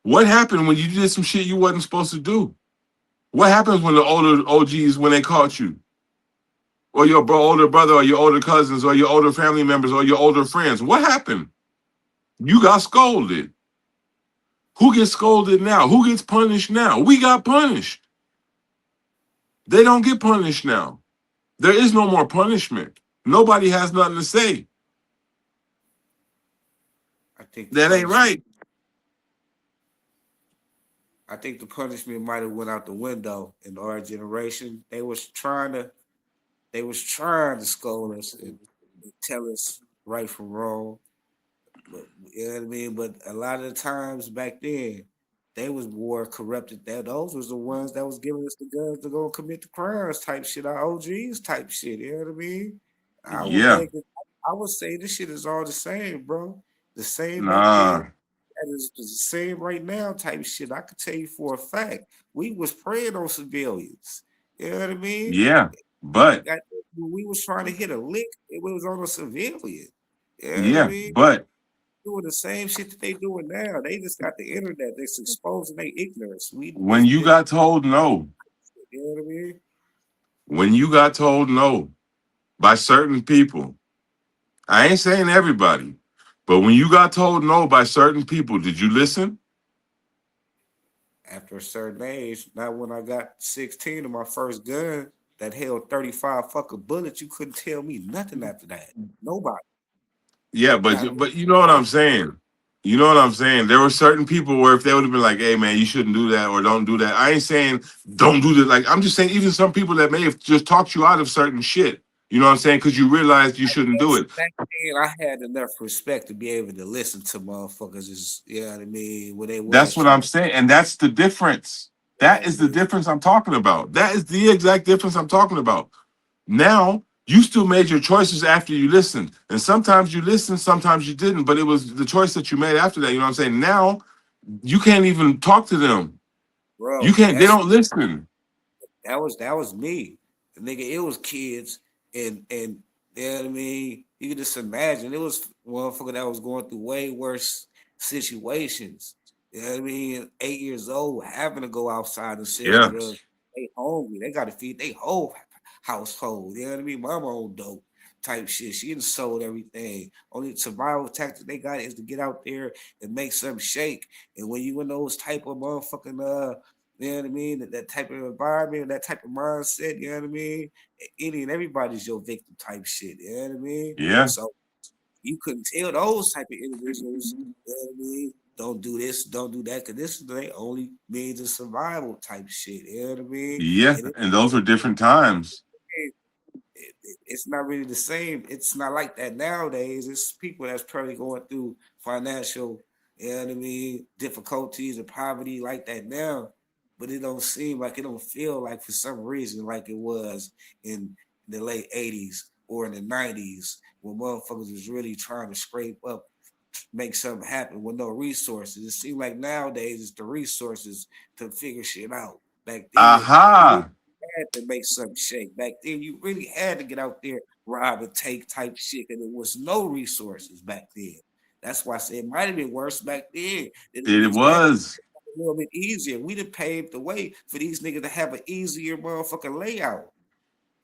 what happened when you did some shit you wasn't supposed to do? What happens when the older OGs, when they caught you? Or your older brother, or your older cousins, or your older family members, or your older friends? What happened? You got scolded. Who gets scolded now? Who gets punished now? We got punished. They don't get punished now. There is no more punishment. Nobody has nothing to say. I think the That ain't punishment. right. I think the punishment might have went out the window in our generation. They was trying to scold us and tell us right from wrong. But you know what I mean? But a lot of the times back then, they was more corrupted. That those was the ones that was giving us the guns to go commit the crimes type shit, our OGs type shit. You know what I mean? I would Yeah. beg. I would say this shit is all the same, bro. The same back then Nah. that is the same right now type shit. I could tell you for a fact. We was preying on civilians. You know what I mean? Yeah. But That, when we was trying to hit a lick, it was on a civilian. You know what I yeah. mean? But Doing the same shit that they doing now. They just got the internet. They're exposing their ignorance. when you got told no, You know what I mean? when you got told no by certain people, I ain't saying everybody, but when you got told no by certain people, did you listen? After a certain age, not when I got 16 of my first gun that held 35 fucking bullets, you couldn't tell me nothing after that. Nobody. Yeah, Not but you know what I'm saying. You know what I'm saying? There were certain people where if they would have been like, "Hey, man, you shouldn't do that," or "Don't do that," I ain't saying don't do that. Like I'm just saying, even some people that may have just talked you out of certain shit. You know what I'm saying? Because you realized you shouldn't do it. back then I had enough respect to be able to listen to motherfuckers is you know what I mean, when they was That's what trying I'm to saying, and that's the difference. you know That what I is the mean? difference I'm talking about. That is the exact difference I'm talking about. Now you still made your choices after you listened, and sometimes you listened, sometimes you didn't. But it was the choice that you made after that. You know what I'm saying? Now you can't even talk to them. You Bro, can't. They don't listen. that was me. Nigga, it was kids and you know what I mean? You can just imagine it was motherfucker that was going through way worse situations. You know what I mean? 8 years old, having to go outside and sell Yeah, drugs. They hungry. They gotta feed their whole household. You know what I mean? Mama on dope type shit. She done sold everything. Only survival tactic they got is to get out there and make something shake. And when you in those type of motherfucking you know what I mean? That type of environment, that type of mindset, you know what I mean? Any and everybody's your victim type shit, you know what I mean? yeah, So you couldn't tell those type of individuals, you know what I mean? don't do this, don't do that, because this is the only means of survival type shit. You know what I mean? Yeah, And and those were different times. it's not really the same. It's not like that nowadays. It's people that's probably going through financial, you know what I mean, difficulties and poverty like that now. But it don't seem like, it don't feel like for some reason like it was in the late 80s or in the 90s when motherfuckers was really trying to scrape up, make something happen with no resources. It seems like nowadays it's the resources to figure shit out. Back then, Aha. had to make something shake. Back then, you really had to get out there, rob and take type shit, and there was no resources back then. That's why I say it might have been worse back then than it It is now. was. A little bit easier. We done paved the way for these niggas to have an easier motherfucking layout.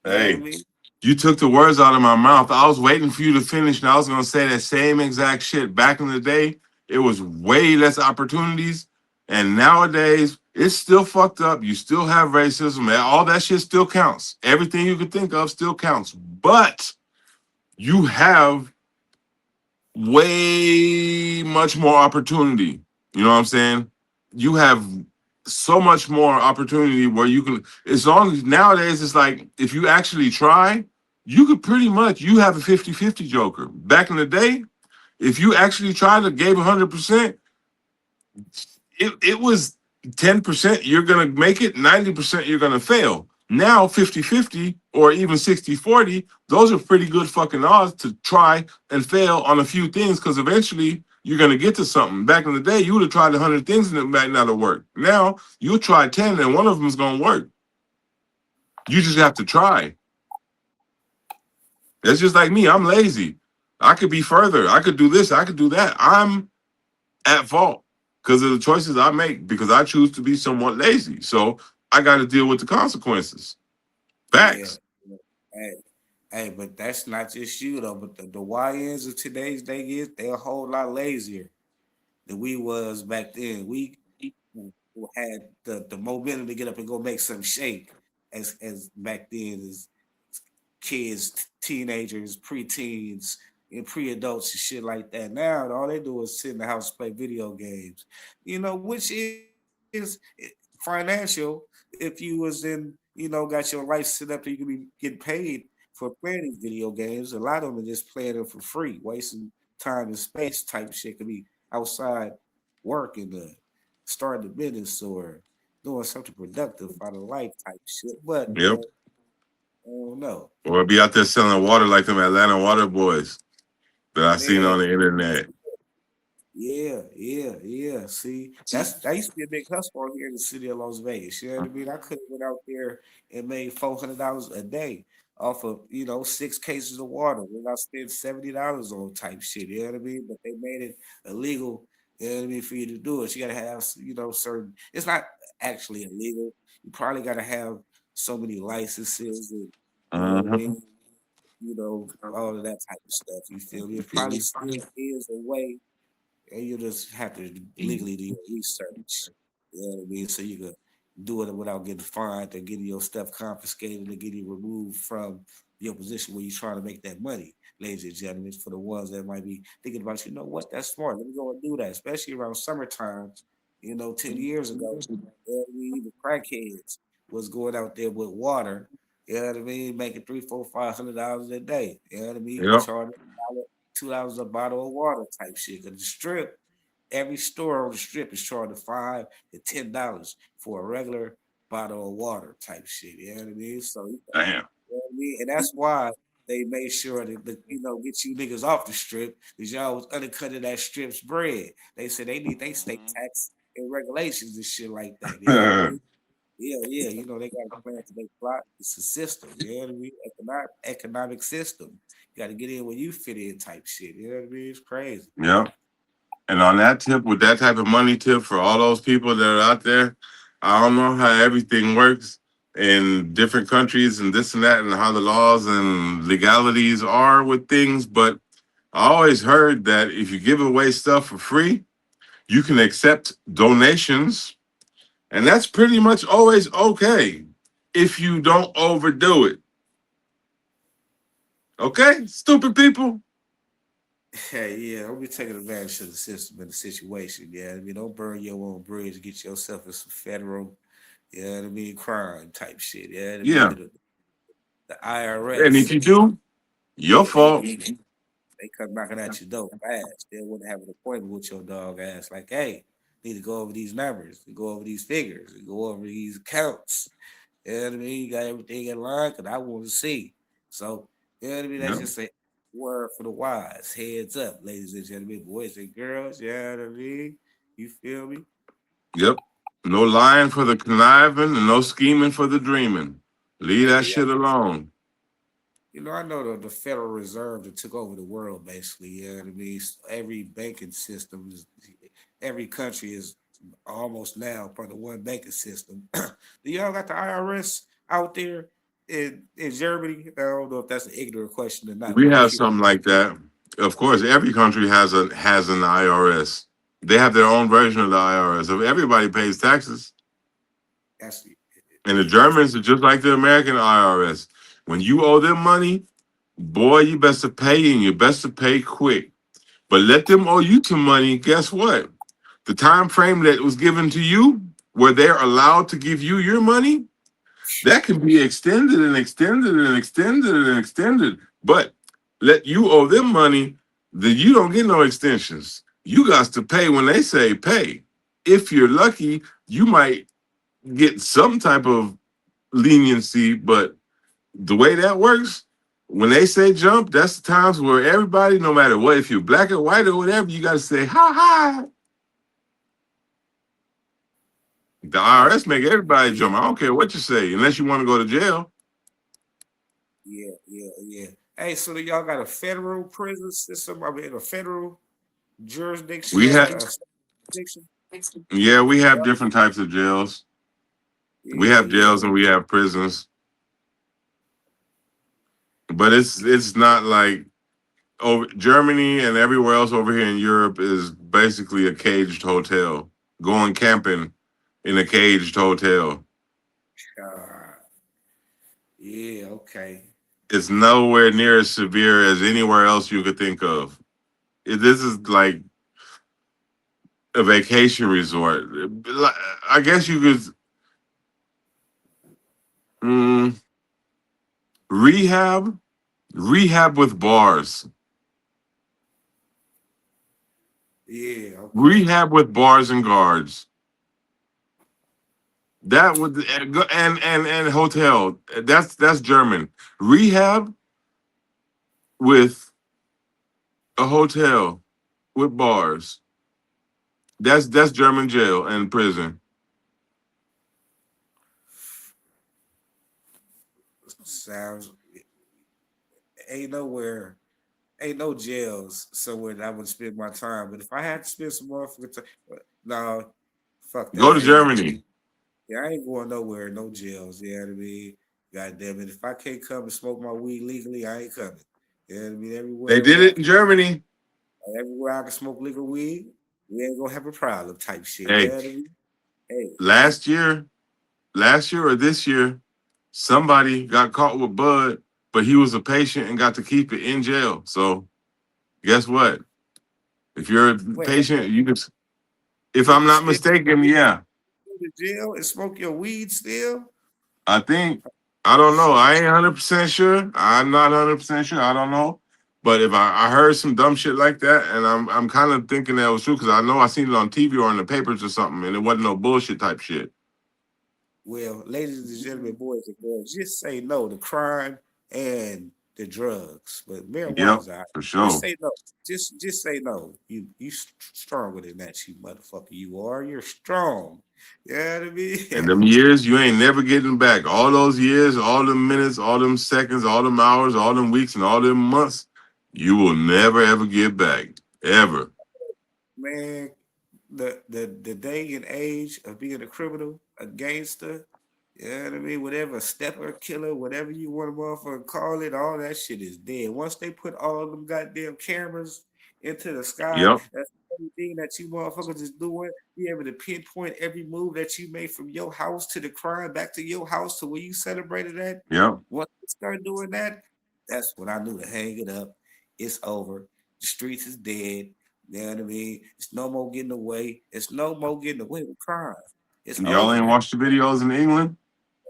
You know what I Hey, mean? you took the words out of my mouth. I was waiting for you to finish, and I was gonna say that same exact shit. Back in the day, it was way less opportunities, and nowadays it's still fucked up. You still have racism, and all that shit still counts. Everything you could think of still counts, but you have way much more opportunity. You know what I'm saying? You have so much more opportunity where you can, as long as nowadays it's like if you actually try, you could pretty much you have a 50-50 joker. Back in the day, if you actually tried to gave 100%, it was 10% you're gonna make it, 90% you're gonna fail. Now 50-50 or even 60-40, those are pretty good fucking odds to try and fail on a few things because eventually you're gonna get to something. Back in the day, you would have tried 100 things and it might not have worked. Now you'll try 10 and one of them is gonna work. You just have to try. It's just like me. I'm lazy. I could be further. I could do this. I could do that. I'm at fault because of the choices I make because I choose to be somewhat lazy. So I got to deal with the consequences. Yeah. Facts. Hey, hey, but that's not just you though. But the YNs of today's day is they're a whole lot lazier than we was back then. We who had the momentum to get up and go make some shake as back then as kids, teenagers, preteens, and pre-adults and shit like that. Now all they do is sit in the house and play video games. You know, which is financial if you was in, got your life set up and you can be getting paid for playing these video games. A lot of them are just playing them for free, wasting time and space type shit. Could be outside working, starting a business or doing something productive out of life type shit. But Yep. I don't know. Or be out there selling water like them Atlanta water boys that I seen Man, on the internet. yeah. See, that used to be a big hustle here in the city of Las Vegas. You know what I mean? I could have went out there and made $400 a day off of 6 cases of water when I spent $70 on type shit. You know what I mean? But they made it illegal. You know what I mean? For you to do it, you got to have certain. It's not actually illegal. You probably got to have so many licenses and you know what I Mhm. mean. All of that type of stuff. You feel me? It probably still is a way, and you just have to legally do your research. You know what I mean? So you can do it without getting fined or getting your stuff confiscated or getting removed from your position where you're trying to make that money, ladies and gentlemen. For the ones that might be thinking about, what, that's smart. Let me go and do that, especially around summertime. 10 years ago, even crackheads was going out there with water. You know what I mean? Making $300, $400, $500 a day. You know what I mean? Yep. Charging $2 a bottle of water type shit. Cause the strip, every store on the strip is charging $5 to $10 for a regular bottle of water type shit. You know what I mean? So Damn. what I mean? And that's why they made sure get you niggas off the strip because y'all was undercutting that strip's bread. They said they need they state tax and regulations and shit like that. You know what I mean? Yeah. They got a plan to make plot. It's a system. You know what I mean? Economic system. You got to get in where you fit in type shit. You know what I mean? It's crazy. Yep. And on that tip, with that type of money tip for all those people that are out there, I don't know how everything works in different countries and this and that and how the laws and legalities are with things, but I always heard that if you give away stuff for free, you can accept donations, and that's pretty much always okay if you don't overdo it. Okay, stupid people. Hey, yeah, don't be taking advantage of the system and the situation. Yeah, I mean, don't burn your own bridge. Get yourself in some federal, yeah, I mean, crime type shit. Yeah, I mean, Yeah. the And if IRS. you do, your fault. They come knocking at your door fast. They want to have an appointment with your dog ass. Like, hey, need to go over these numbers, go over these figures, go over these accounts. You know what I mean? You got everything in line because I want to see. So, you know what I mean? That's Yep. just a word for the wise. Heads up, ladies and gentlemen, boys and girls. You know what I mean? You feel me? Yep. No lying for the conniving and no scheming for the dreaming. Leave that Hey, shit alone. I know the Federal Reserve that took over the world, basically. You know what I mean? Every banking system is, every country is almost now part of one banking system. Do y'all got the IRS out there in Germany? I don't know if that's an ignorant question or not, We but I'm have curious. something like that. Of course, every country has an IRS. They have their own version of the IRS. If everybody pays taxes, That's and the that's Germans are just like the American IRS. When you owe them money, boy, you best to pay and you best to pay quick. But let them owe you some money. Guess what? The time frame that was given to you, where they're allowed to give you your money, that can be extended and extended and extended and extended. But let you owe them money, then you don't get no extensions. You got to pay when they say pay. If you're lucky, you might get some type of leniency, but the way that works, when they say jump, that's the times where everybody, no matter what, if you're black or white or whatever, you got to say ha ha. The hey, IRS make everybody yeah, jump. I don't care what you say, unless you want to go to jail. yeah. Hey, so do y'all got a federal prison system? I mean, a federal jurisdiction, We have, jurisdiction? yeah, we have different types of jails. We Yeah, have yeah. jails and we have prisons, but it's not like over Germany and everywhere else over here in Europe is basically a caged hotel. Going camping in a caged hotel. Uh, yeah, okay. It's nowhere near as severe as anywhere else you could think of. This is like a vacation resort. I guess you could mm, rehab with bars, Yeah, okay. rehab with bars and guards. That would and hotel. That's German. Rehab with a hotel with bars. That's German jail and prison. Sounds ain't nowhere, ain't no jails somewhere that I would spend my time. But if I had to spend some motherfucking time, no, fuck Go that. to I ain't, Germany. yeah, I ain't going nowhere, no jails. You know what I mean? God damn it. If I can't come and smoke my weed legally, I ain't coming. You know what I mean? They Everywhere did where it in Germany. everywhere I can smoke legal weed, we ain't gonna have a problem type shit. You Hey, know what I mean? Hey, last year, last year or this year, somebody got caught with bud, but he was a patient and got to keep it in jail. So guess what? If you're a wait, patient, you can. If you I'm can not spend mistaken, yeah, go to jail and smoke your weed still? I think. I don't know. I ain't 100% sure. I'm not 100% sure. I don't know. But if I heard some dumb shit like that, and I'm kind of thinking that was true because I know I seen it on TV or in the papers or something, and it wasn't no bullshit type shit. Well, ladies and gentlemen, boys and girls, just say no to crime and the drugs. But Yep, marijuana's all right. for Just sure. say no. Just say no. Stronger than that, you motherfucker. You are. You're strong. You know what I mean? And them years, you ain't never getting back. All those years, all them minutes, all them seconds, all them hours, all them weeks, and all them months, you will never ever get back. Ever. Man, the day and age of being a criminal, a gangster, you know what I mean? Whatever, stepper, killer, whatever you want to motherfucker call it, all that shit is dead. Once they put all them goddamn cameras into the sky, Yep. that's everything that you motherfuckers is doing. Be able to pinpoint every move that you made from your house to the crime, back to your house to where you celebrated at. Yep. Once they start doing that, that's when I knew to hang it up. It's over. The streets is dead. You know what I mean? It's no more getting away. It's no more getting away with crime. It's Y'all over ain't now. watched the videos in England?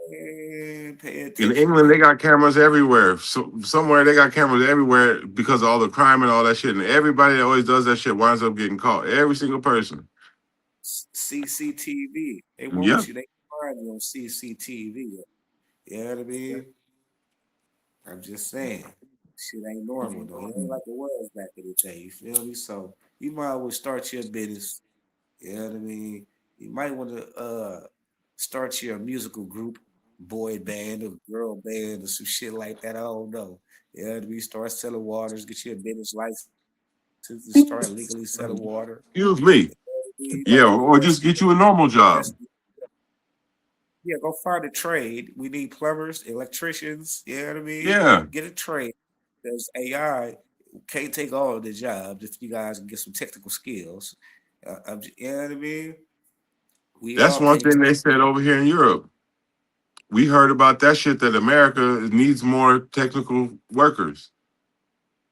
Man, pay In attention, England, man. they got cameras everywhere. So somewhere they got cameras everywhere because of all the crime and all that shit. And everybody that always does that shit winds up getting caught. Every single person. CCTV. They Yep. want you. They find you on CCTV. You know what I mean? I'm just saying. Shit ain't normal though. It ain't like it was back in the day. You feel me? So you might as well start your business. You know what I mean? You might want to start your musical group, boy band or girl band or some shit like that. I don't know. You know what I mean? Start selling waters, get you a business license and start legally selling water. Excuse me. Like Yeah, or just get you a normal job. that's yeah, go find a trade. We need plumbers, electricians, you know what I mean? Yeah. Get a trade. Because AI can't take all of the jobs if you guys can get some technical skills. You know what I mean? We That's all one can't. thing they said over here in Europe. We heard about that shit that America needs more technical workers.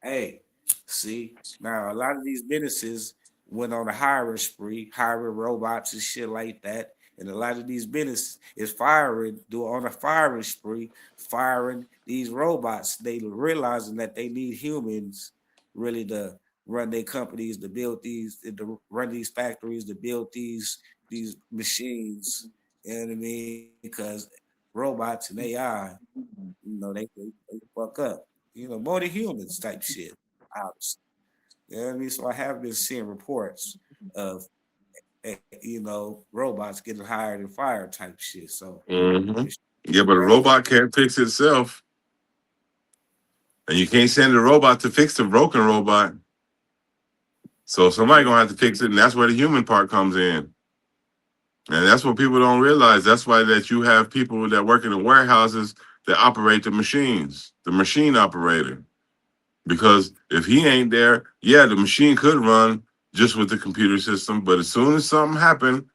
Hey, see, now a lot of these businesses went on a hiring spree, hiring robots and shit like that. And a lot of these businesses is firing, doing on a firing spree, firing these robots. They realizing that they need humans really to run their companies, to build these, to run these factories, to build these machines. You know what I mean? Because robots and AI, they fuck up. More than humans type shit, obviously. You know what I mean? So I have been seeing reports of robots getting hired and fired type shit. So Hmm. it's Yeah, but a crazy. robot can't fix itself. And you can't send a robot to fix the broken robot. So somebody Yeah, gonna have to fix it, and that's where the human part comes in. And that's what people don't realize. That's why that you have people that work in the warehouses that operate the machines, the machine operator. Because if he ain't there, yeah, the machine could run just with the computer system. But as soon as something happened,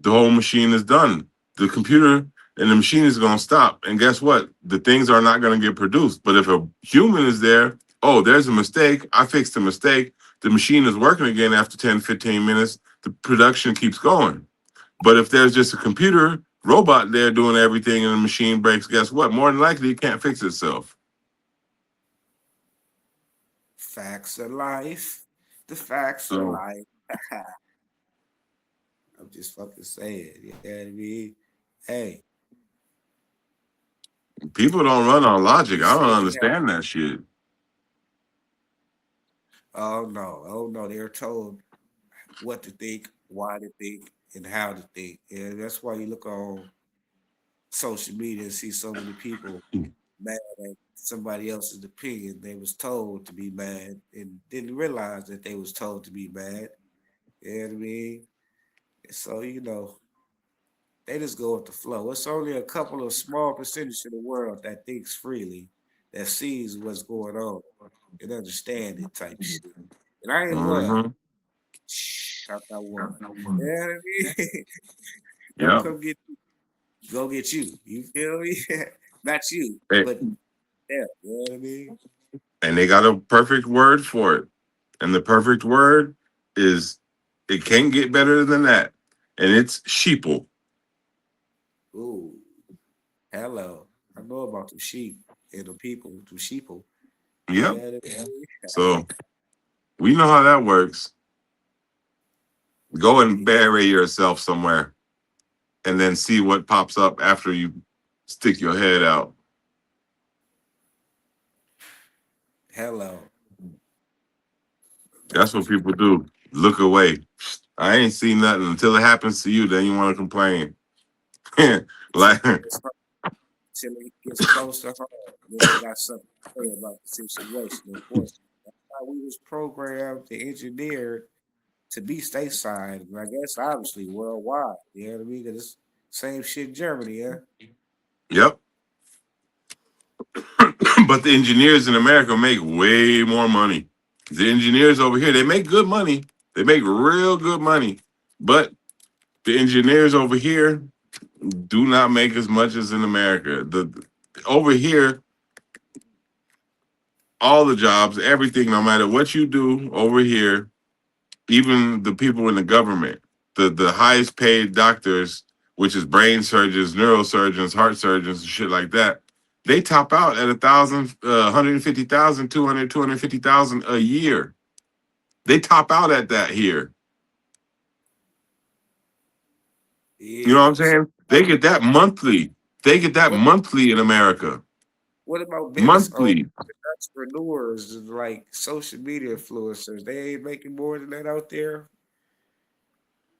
the whole machine is done. The computer and the machine is going to stop. And guess what? The things are not going to get produced. But if a human is there, oh, there's a mistake. I fixed the mistake. The machine is working again after 10, 15 minutes. The production keeps going. But if there's just a computer robot there doing everything and the machine breaks, guess what? More than likely, it can't fix itself. facts of life. The facts of So life. I'm just fucking saying. You know what I mean? Hey, people don't run on logic. you I don't said you have. understand that shit. Oh no, oh no. They're told what to think, why to think, and how to think. And that's why you look on social media and see so many people mad at somebody else's opinion. They was told to be mad and didn't realize that they was told to be mad. You know what I mean? So they just go with the flow. It's only a couple of small percentage of the world that thinks freely, that sees what's going on and understand it type shit. And I ain't one. Mm-hmm. Shh, I'm not one. You know what I mean? Don't Yep. come get go get you. You feel me? Not you, Hey, but them. You know what I mean? and they got a perfect word for it. And the perfect word is it can't get better than that. And it's sheeple. Ooh, hello. I know about the sheep and the people, the sheeple. Yep. Yeah, yeah. So we know how that works. Go and Yeah. bury yourself somewhere and then see what pops up after you stick your head out. Hello. That's That's what what you people do. Look away. I ain't seen nothing until it happens to you. Then you want to complain. Like, till it gets close to home. Then they got something to say about the situation. Unfortunately, that's how we was programmed to engineer to be stateside, and I guess obviously worldwide. You know what I mean? 'Cause it's same shit in Germany, yeah. yep. But the engineers in America make way more money. The engineers over here, they make good money. They make real good money. But the engineers over here do not make as much as in America. The over here, all the jobs, everything, no matter what you do over here, even the people in the government, the highest paid doctors, which is brain surgeons, neurosurgeons, heart surgeons, and shit like that, they top out at 1,000, 150,000, 200, 250,000 a year. They top out at that here. You know what I'm Yeah. So saying? They get that monthly. They get that what monthly in America. what about business owners, Monthly. entrepreneurs, like social media influencers? They ain't making more than that out there.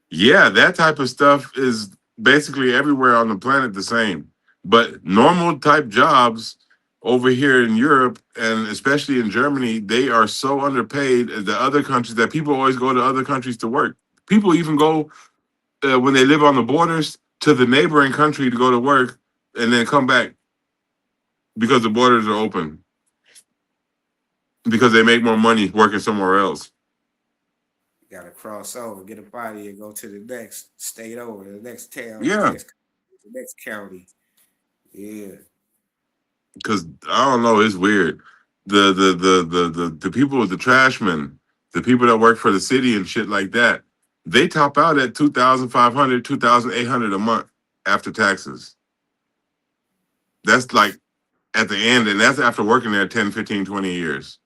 Yeah, that type of stuff is basically everywhere on the planet the same. But normal type jobs over here in Europe and especially in Germany, they are so underpaid at the other countries that people always go to other countries to work. People even go when they live on the borders to the neighboring country to go to work and then come back because the borders are open because they make more money working somewhere else. You gotta cross over, get a body, and go to the next state over, the next town, Yeah, the next county. Yeah, because I don't know, it's weird. The people, the trashmen, the people that work for the city and shit like that, they top out at 2,500, 2,800 a month after taxes. That's like at the end, and that's after working there 10, 15, 20 years.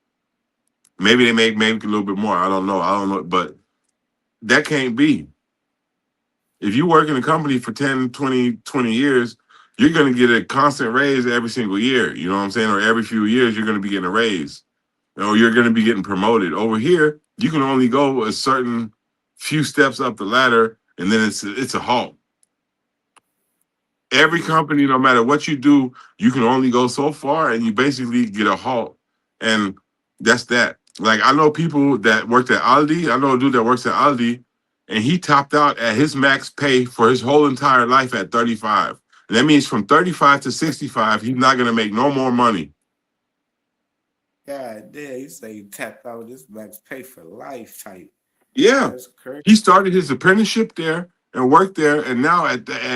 Maybe they make maybe a little bit more. I don't know. I don't know, but that can't be. If you work in a company for 10, 20 years, you're going to get a constant raise every single year. You know what I'm saying? Or every few years, you're going to be getting a raise. Or you're going to be getting promoted. Over here, you can only go a certain few steps up the ladder, and then it's a halt. Every yeah, company, no matter what you do, you can only go so far, and you basically get a halt. And that's that. Like I know people that worked at Aldi. I know a dude that works at Aldi, and he topped out at his max pay for his whole entire life at 35. And that means from 35 to 65, he's not gonna make no more money. God damn, you say you tapped out this max pay for life type. Yeah, That's crazy. he started his apprenticeship there and worked there, and now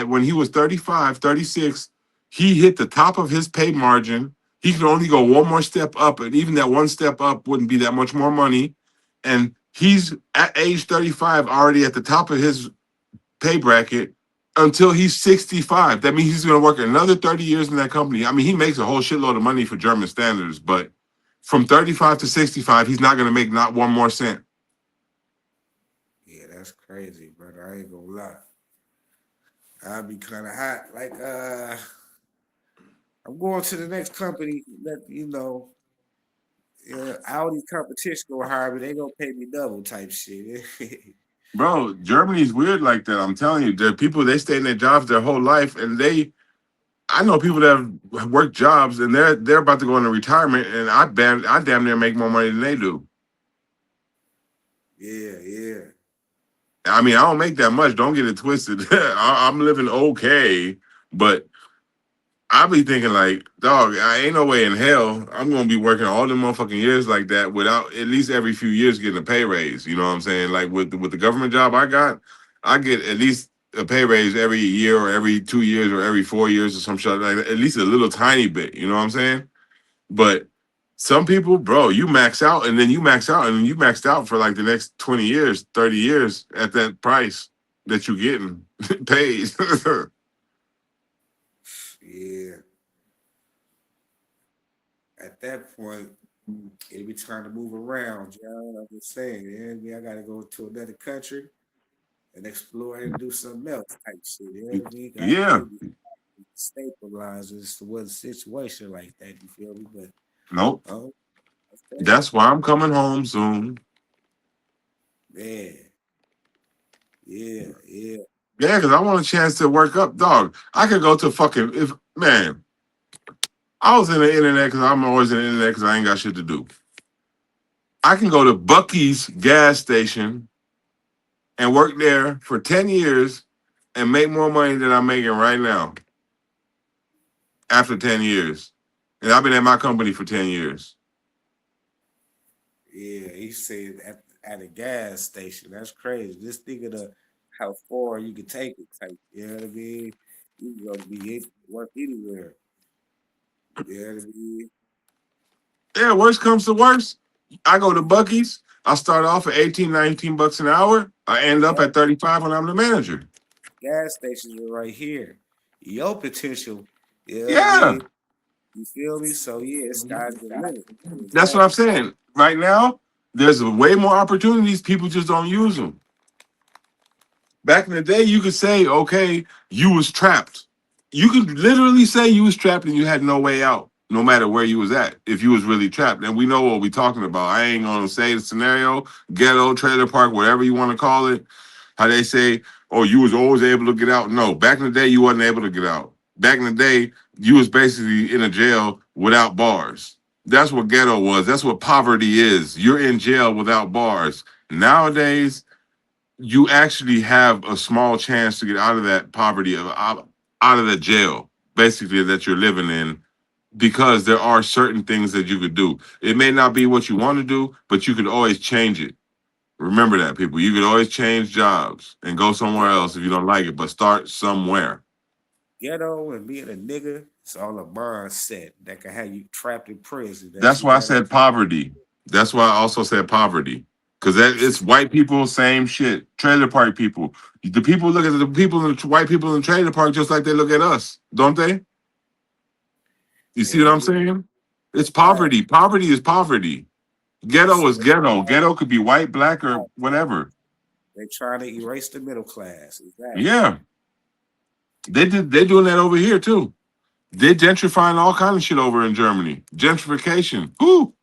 when he was 35, 36, he hit the top of his pay margin. He could only go one more step up, and even that one step up wouldn't be that much more money. And he's at age 35 already at the top of his pay bracket until he's 65. That means he's going to work another 30 years in that company. I mean, he makes a whole shitload of money for German standards, but from 35 to 65, he's not going to make not one more cent. Yeah, that's crazy, brother. I ain't gonna lie. I'd be kind of hot. Like, I'm going to the next company that Audi competition gonna hire me. They gonna pay me double type shit. Bro, Germany's weird like that. I'm telling you, there are people they stay in their jobs their whole life, and I know people that have worked jobs and they're about to go into retirement, and I damn near make more money than they do. Yeah, yeah, I mean, I don't make that much. Don't get it twisted. I'm living okay, but I be thinking like, dog, I ain't no way in hell I'm gonna be working all the motherfucking years like that without at least every few years getting a pay raise. You know what I'm saying? Like with the government job I got, I get at least a pay raise every year or every 2 years or every 4 years or some shit like that. At least a little tiny bit. You know what I'm saying? But some people, bro, you max out and then you max out and then you maxed out for like the next 20 years, 30 years at that price that you getting paid. yeah. At that point, it'll be time to move around, John. I'm just saying, yeah, I gotta go to another country and explore and do something else type shit. You know what I mean? I Yeah. can't be stabilized into one situation like that. You feel me? But Nope. oh, okay, That's why I'm coming home soon. man, yeah, yeah, Yeah, because I want a chance to work up, dog. I could go to fucking if man. I was in the internet because I'm always in the internet because I ain't got shit to do. I can go to Bucky's gas station and work there for 10 years and make more money than I'm making right now after 10 years. And I've been at my company for 10 years. yeah. He said at a gas station. That's crazy. Just think of how far you can take it. Type. You know what I mean? You can go work anywhere. You know what I mean? Yeah, worst comes to worst, I go to Bucky's. I start off at 18, 19 bucks an hour. I end up Gas, at 35 when I'm the manager. gas stations are right here. Your potential, you know what I Yeah, mean? You feel me? So yeah, sky's the limit. that's what I'm Exactly. saying. Right now, there's way more opportunities. People just don't use them. Back in the day, you could say, okay, you was trapped. You could literally say you was trapped and you had no way out, no matter where you was at, if you was really trapped. And we know what we talking about. I ain't gonna say the scenario, ghetto, trailer park, whatever you want to call it. How they say, oh, you was always able to get out. No, back in the day, you wasn't able to get out. Back in the day, you was basically in a jail without bars. That's what ghetto was. That's what poverty is. You're in jail without bars. Nowadays, you actually have a small chance to get out of that poverty out of the jail basically that you're living in because there are certain things that you could do. It may not be what you want to do, but you could always change it. Remember that, people. You could always change jobs and go somewhere Ghetto, else if you don't like it, but start somewhere. ghetto and being a nigga, it's all a mindset that can have you trapped in prison that That's you why I never. said poverty. That's why I also said poverty. Because that it's white people, same shit. Trailer park people. The people look at the people in the white people in the trailer park just like they look at us, don't they? You see what Hell I'm yeah, saying? It's right. poverty. Poverty is poverty. Ghetto is ghetto. Solidified. Ghetto could be white, black, or whatever. They trying to erase the middle class. Exactly. Yeah, they did. They're doing that over here too. They're gentrifying all kind of shit over in Germany. Gentrification. Whoo!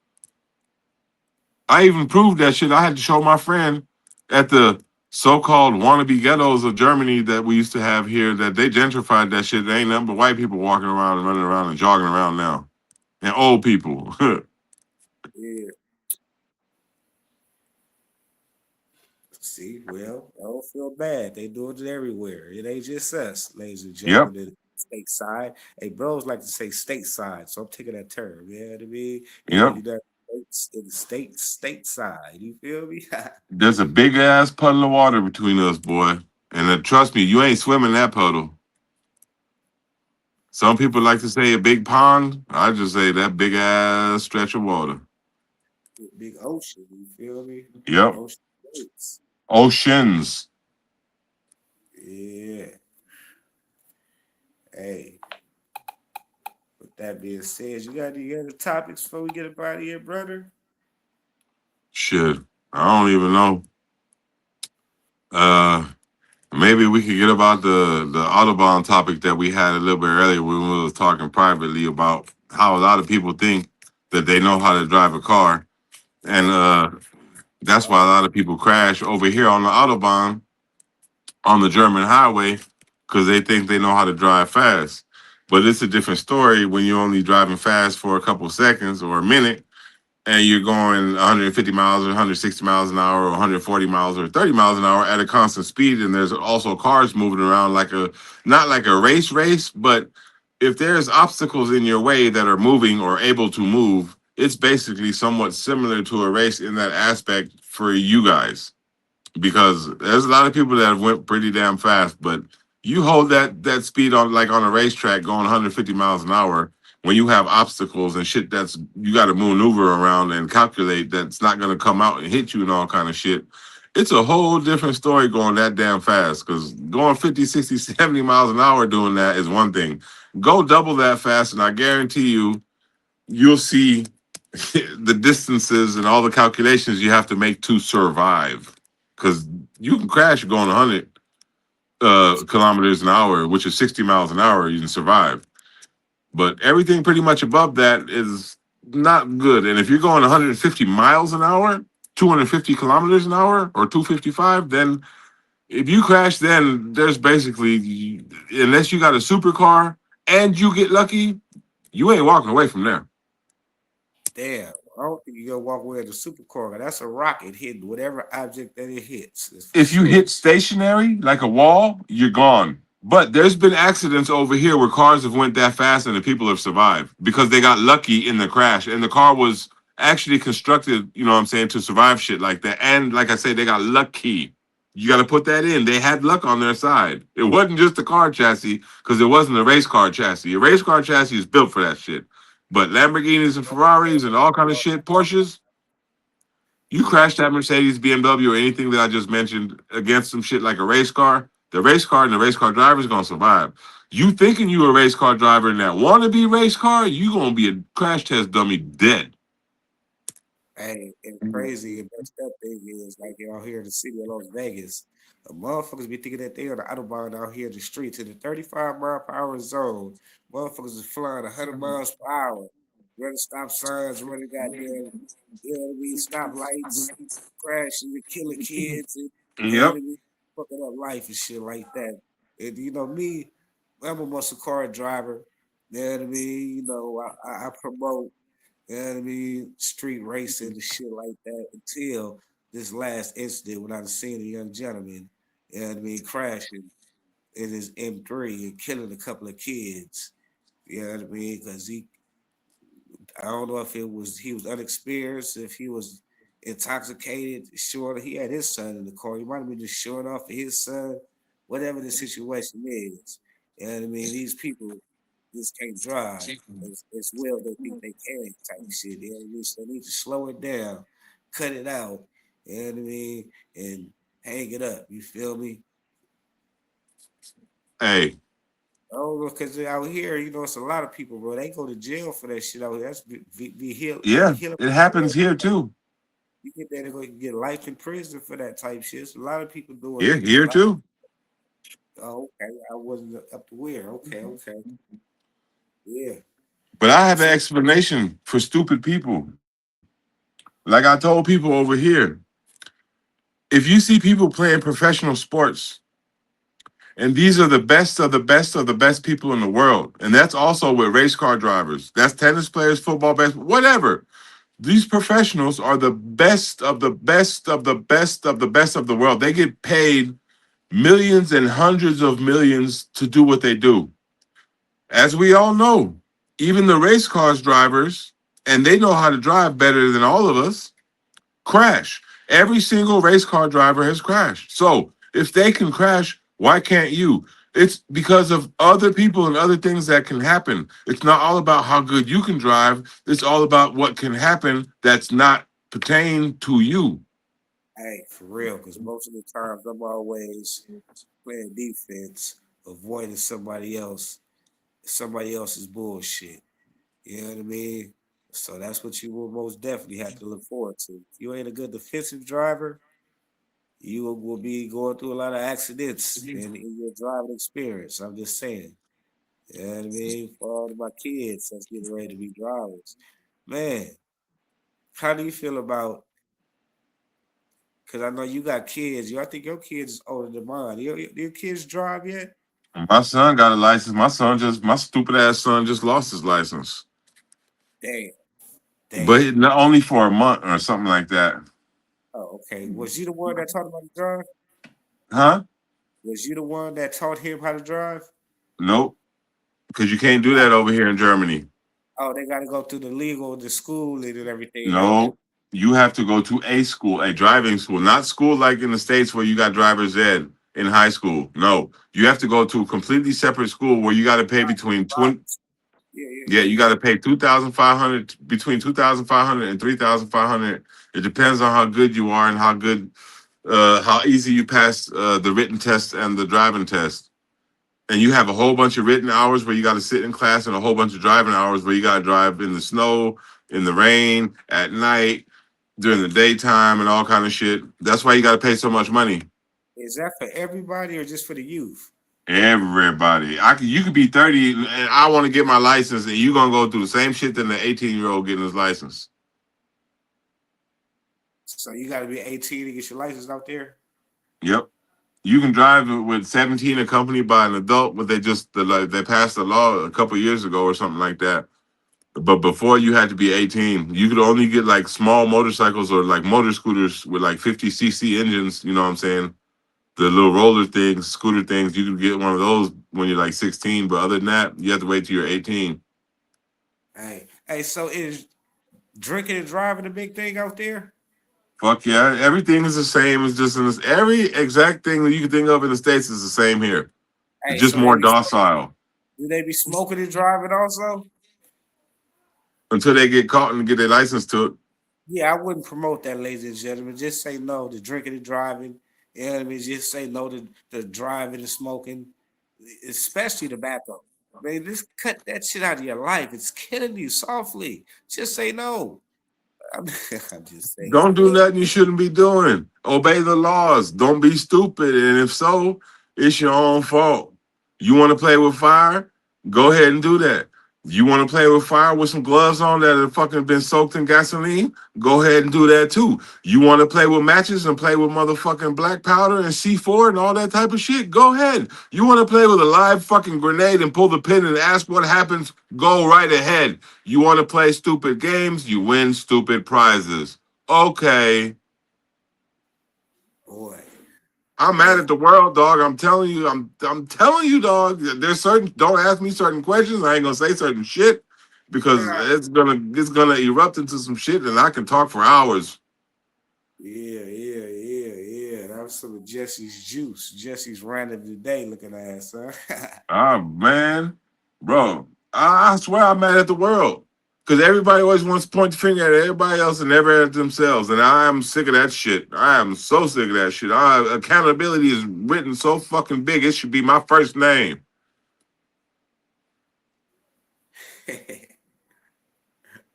I even proved that shit. I had to show my friend at the so-called wannabe ghettos of Germany that we used to have here that they gentrified that shit. There ain't nothing but white people walking around and running around and jogging around now, and old people. Yeah. See, well, I don't feel bad. They doing it everywhere. It ain't just us, ladies and Yep. gentlemen. Stateside. Hey, bros like to say stateside, so I'm taking that term. You know what I mean? In the Yep. United States, in the stateside. You feel me? There's a big ass puddle of water between us, boy. And trust me, you ain't swimming that puddle. Some people like to say a big pond. I just say that big ass stretch of water. Big ocean. You feel me? Yep. Ocean states. Oceans. Yeah. Hey, with that being said, you got any other topics before we get up out of here, brother? Shit. I don't even know. Uh Maybe we could get about the Autobahn topic that we had a little bit earlier when we was talking privately about how a lot of people think that they know how to drive a car. And that's why a lot of people crash over here on the Autobahn on the German highway because they think they know how to drive fast. But it's a different story when you're only driving fast for a couple seconds or a minute and you're going 150 miles or 160 miles an hour or 140 miles or 30 miles an hour at a constant speed. And there's also cars moving around like not like a race, but if there's obstacles in your way that are moving or able to move, it's basically somewhat similar to a race in that aspect for you guys because there's a lot of people that have went pretty damn fast, but you hold that speed on like on a racetrack going 150 miles an hour when you have obstacles and shit that's you got to maneuver around and calculate that's not going to come out and hit you and all kind of shit. It's a whole different story going that damn fast because going 50, 60, 70 miles an hour doing that is one thing. Go double that fast and I guarantee you'll see the distances and all the calculations you have to make to survive. Because you can crash going 100 kilometers an hour, which is 60 miles an hour, you can survive. But everything pretty much above that is not good. And if you're going 150 miles an hour, 250 kilometers an hour, or 255, then if you crash, then there's basically, unless you got a supercar and you get lucky, you ain't walking away from there. Damn, I don't think you're gonna walk away with a supercar. That's a rocket hitting whatever object that it hits. That's for If you sure. hit stationary like a wall, you're gone. But there's been accidents over here where cars have went that fast and the people have survived because they got lucky in the crash and the car was actually constructed, you know what I'm saying, to survive shit like that. And like I said, they got lucky. You got to put that in. They had luck on their side. It wasn't just a car chassis because it wasn't a race car chassis. A race car chassis is built for that shit. But Lamborghinis and Ferraris and all kind of shit, Porsches, you crash that Mercedes, BMW, or anything that I just mentioned against some shit like a race car, the race car and the race car driver is gonna survive. You thinking you a race car driver in that wanna be race car, you gonna be a crash test dummy dead. Hey, and crazy and messed up thing is like out here in the city of Las Vegas, the motherfuckers be thinking that they on the autobahn out here in the streets in the 35-mile-per-hour zone. Motherfuckers is flying 100 miles per hour, running stop signs, running goddamn, you know what I mean, stop lights, crashing and killing kids, and you know what Yep. I mean, fucking up life and shit like that. And you know me, I'm a muscle car driver. You know what I mean? You know, I promote, you know what I mean, street racing and shit like that until this last incident when I seen a young gentleman, you know what I mean, crashing in his M3 and killing a couple of kids. You know what I mean? Because I don't know if it was he was unexperienced, if he was intoxicated. Sure, he had his son in the car. He might have been just showing off for his son, whatever the situation is. You know what I mean? These people just can't drive as well they think they can type shit. You know what I mean? So they need to slow it down, cut it out, you know what I mean, and hang it up. You feel me? Hey, Oh, because out here, you know, it's a lot of people, bro. They go to jail for that shit out here. That's yeah, vehicular. it happens here too. You get there, they're going to get life in prison for that type shit. It's a lot of people doing Here, it. here too. Oh, okay. I wasn't up to where. Okay, okay. Yeah. But I have an So, explanation for stupid people. Like I told people over here, if you see people playing professional sports, and these are the best of the best of the best people in the world, and that's also with race car drivers, that's tennis players, football, baseball, whatever. These professionals are the best of the best of the best of the best of the world. They get paid millions and hundreds of millions to do what they do. As we all know, even the race cars drivers, and they know how to drive better than all of us, crash. Every single race car driver has crashed. So if they can crash, why can't you? It's because of other people and other things that can happen. It's not all about how good you can drive. It's all about what can happen that's not pertain to you. hey, for real, because most of the times I'm always playing defense, avoiding somebody else's bullshit. You know what I mean? So that's what you will most definitely have to look forward to. If you ain't a good defensive driver, you will be going through a lot of accidents in your driving experience. I'm just saying. You know what I mean? For all of my kids that's getting ready to be drivers. Man, how do you feel about, because I know you got kids. I think your kids is older than mine. Your kids drive yet? My son got a license. My stupid ass son just lost his license. Damn, damn. But not only for a month or something like that. Oh, okay. Was you the one that taught him how to drive? Huh? Was you the one that taught him how to drive? Nope. Because you They can't do got that over here in Germany. they got to go through the school and everything, ain't it? No, you have to go to a school, a driving school, not school like in the States where you got driver's ed in high school. No, you have to go to a completely separate school where you got to pay Right, between right. 20, Yeah, yeah, yeah, yeah, you got yeah. to pay 2,500, between 2,500 and 3,500. It depends on how good you are and how easy you pass the written test and the driving test. And you have a whole bunch of written hours where you got to sit in class and a whole bunch of driving hours where you got to drive in the snow, in the rain, at night, during the daytime, and all kind of shit. That's why you got to pay so much money. Is that for everybody or just for the youth? Everybody, you could be 30 and I want to get my license, and you gonna go through the same shit than the 18-year-old getting his license. So you got to be 18 to get your license out there. Yep. You can drive with 17 accompanied by an adult, but they passed the law a couple years ago or something like that. But before you had to be 18, you could only get like small motorcycles or like motor scooters with like 50cc engines. You know what I'm saying? The little roller things, scooter things. You could get one of those when you're like 16. But other than that, you have to wait till you're 18. Hey. So is drinking and driving a big thing out there? Fuck yeah. Everything is the same. It's just every exact thing that you can think of in the States is the same here. It's Hey, just so they more be docile. do they be smoking and driving also? until they get caught and get their license took. Yeah, I wouldn't promote that, ladies and gentlemen. Just say no to drinking and driving. You know what I mean? Just say no to driving and smoking, especially tobacco. Man, just cut that shit out of your life. It's killing you softly. Just say no. I'm, I'm just saying, Don't do man. nothing you shouldn't be doing. Obey the laws. Don't be stupid. And if so, it's your own fault. You want to play with fire? Go ahead and do that. You want to play with fire with some gloves on that have fucking been soaked in gasoline? Go ahead and do that too. You want to play with matches and play with motherfucking black powder and C4 and all that type of shit? Go ahead. You want to play with a live fucking grenade and pull the pin and ask what happens? Go right ahead. You want to play stupid games? You win stupid prizes. Okay. Boy, I'm mad man. at the world, dog. I'm telling you, I'm telling you, dog. There's certain don't ask me certain questions. I ain't gonna say certain shit because Ah, it's gonna erupt into some shit and I can talk for hours. yeah. That was some of Jesse's juice. Jesse's random today looking ass, huh? Ah man, bro. I swear I'm mad at the world. Because everybody always wants to point the finger at everybody else and never at themselves. And I am sick of that shit. I am so sick of that shit. Accountability is written so fucking big. It should be my first name.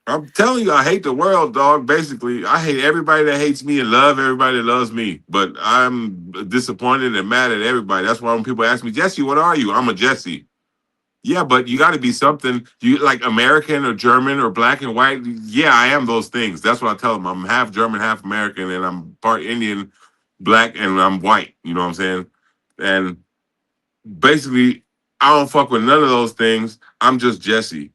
I'm telling you, I hate the world, dog. Basically, I hate everybody that hates me and love everybody that loves me. But I'm disappointed and mad at everybody. That's why when people ask me, Jesse, what are you? I'm a Jesse. Yeah, but you got to be something. You like American or German or black and white. Yeah, I am those things. That's what I tell them. I'm half German, half American, and I'm part Indian, black, and I'm white. You know what I'm saying? And basically, I don't fuck with none of those things. I'm just Jesse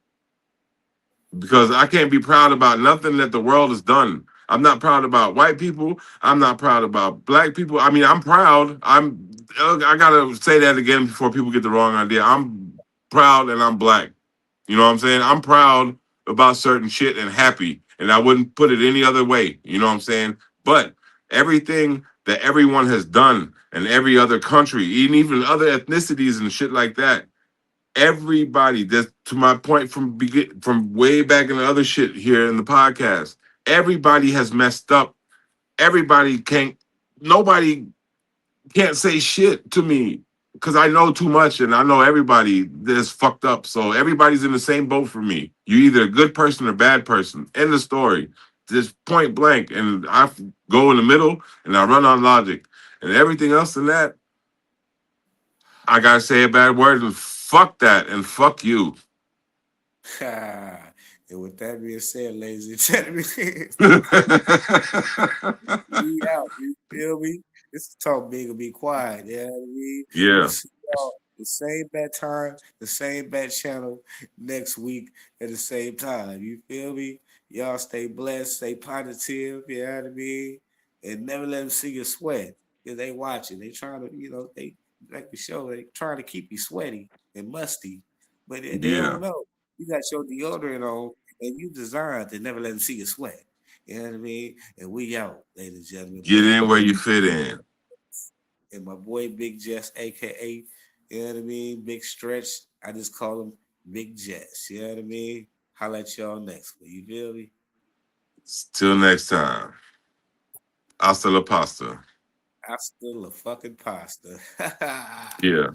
because I can't be proud about nothing that the world has done. I'm not proud about white people. I'm not proud about black people. I mean, I'm proud. I gotta say that again before people get the wrong idea. I'm proud and I'm black. You know what I'm saying? I'm proud about certain shit and happy, and I wouldn't put it any other way. You know what I'm saying? But everything that everyone has done and every other country, even other ethnicities and shit like that, everybody, that's to my point from way back in the other shit here in the podcast, everybody has messed up. Everybody can't, nobody can't say shit to me because I know too much and I know everybody that's fucked up. So everybody's in the same boat for me. You're either a good person or bad person. End of story. Just point blank. And I go in the middle and I run on logic. And everything else than that, I gotta say a bad word and fuck that and fuck you. And with that being said, ladies and gentlemen, we out. You feel me? This is Talk Big and Be Quiet. You know what I mean? We'll Yeah. see y'all the same bad time, the same bad channel next week at the same time. You feel me? Y'all stay blessed, stay positive. You know what I mean? And never let them see you sweat. Because they watching. They trying to, they like the show, they trying to keep you sweaty and musty. But they Yeah. don't know. You got your deodorant on and you designed to never let them see you sweat. You know what I mean? And we out, ladies and gentlemen. Get Big in where you fit in. and my boy Big Jess, aka, you know what I mean? Big Stretch. I just call him Big Jess. You know what I mean? Holla at y'all next week. You feel me? Till next time. Hasta la pasta. I'm still a fucking pasta. Yeah.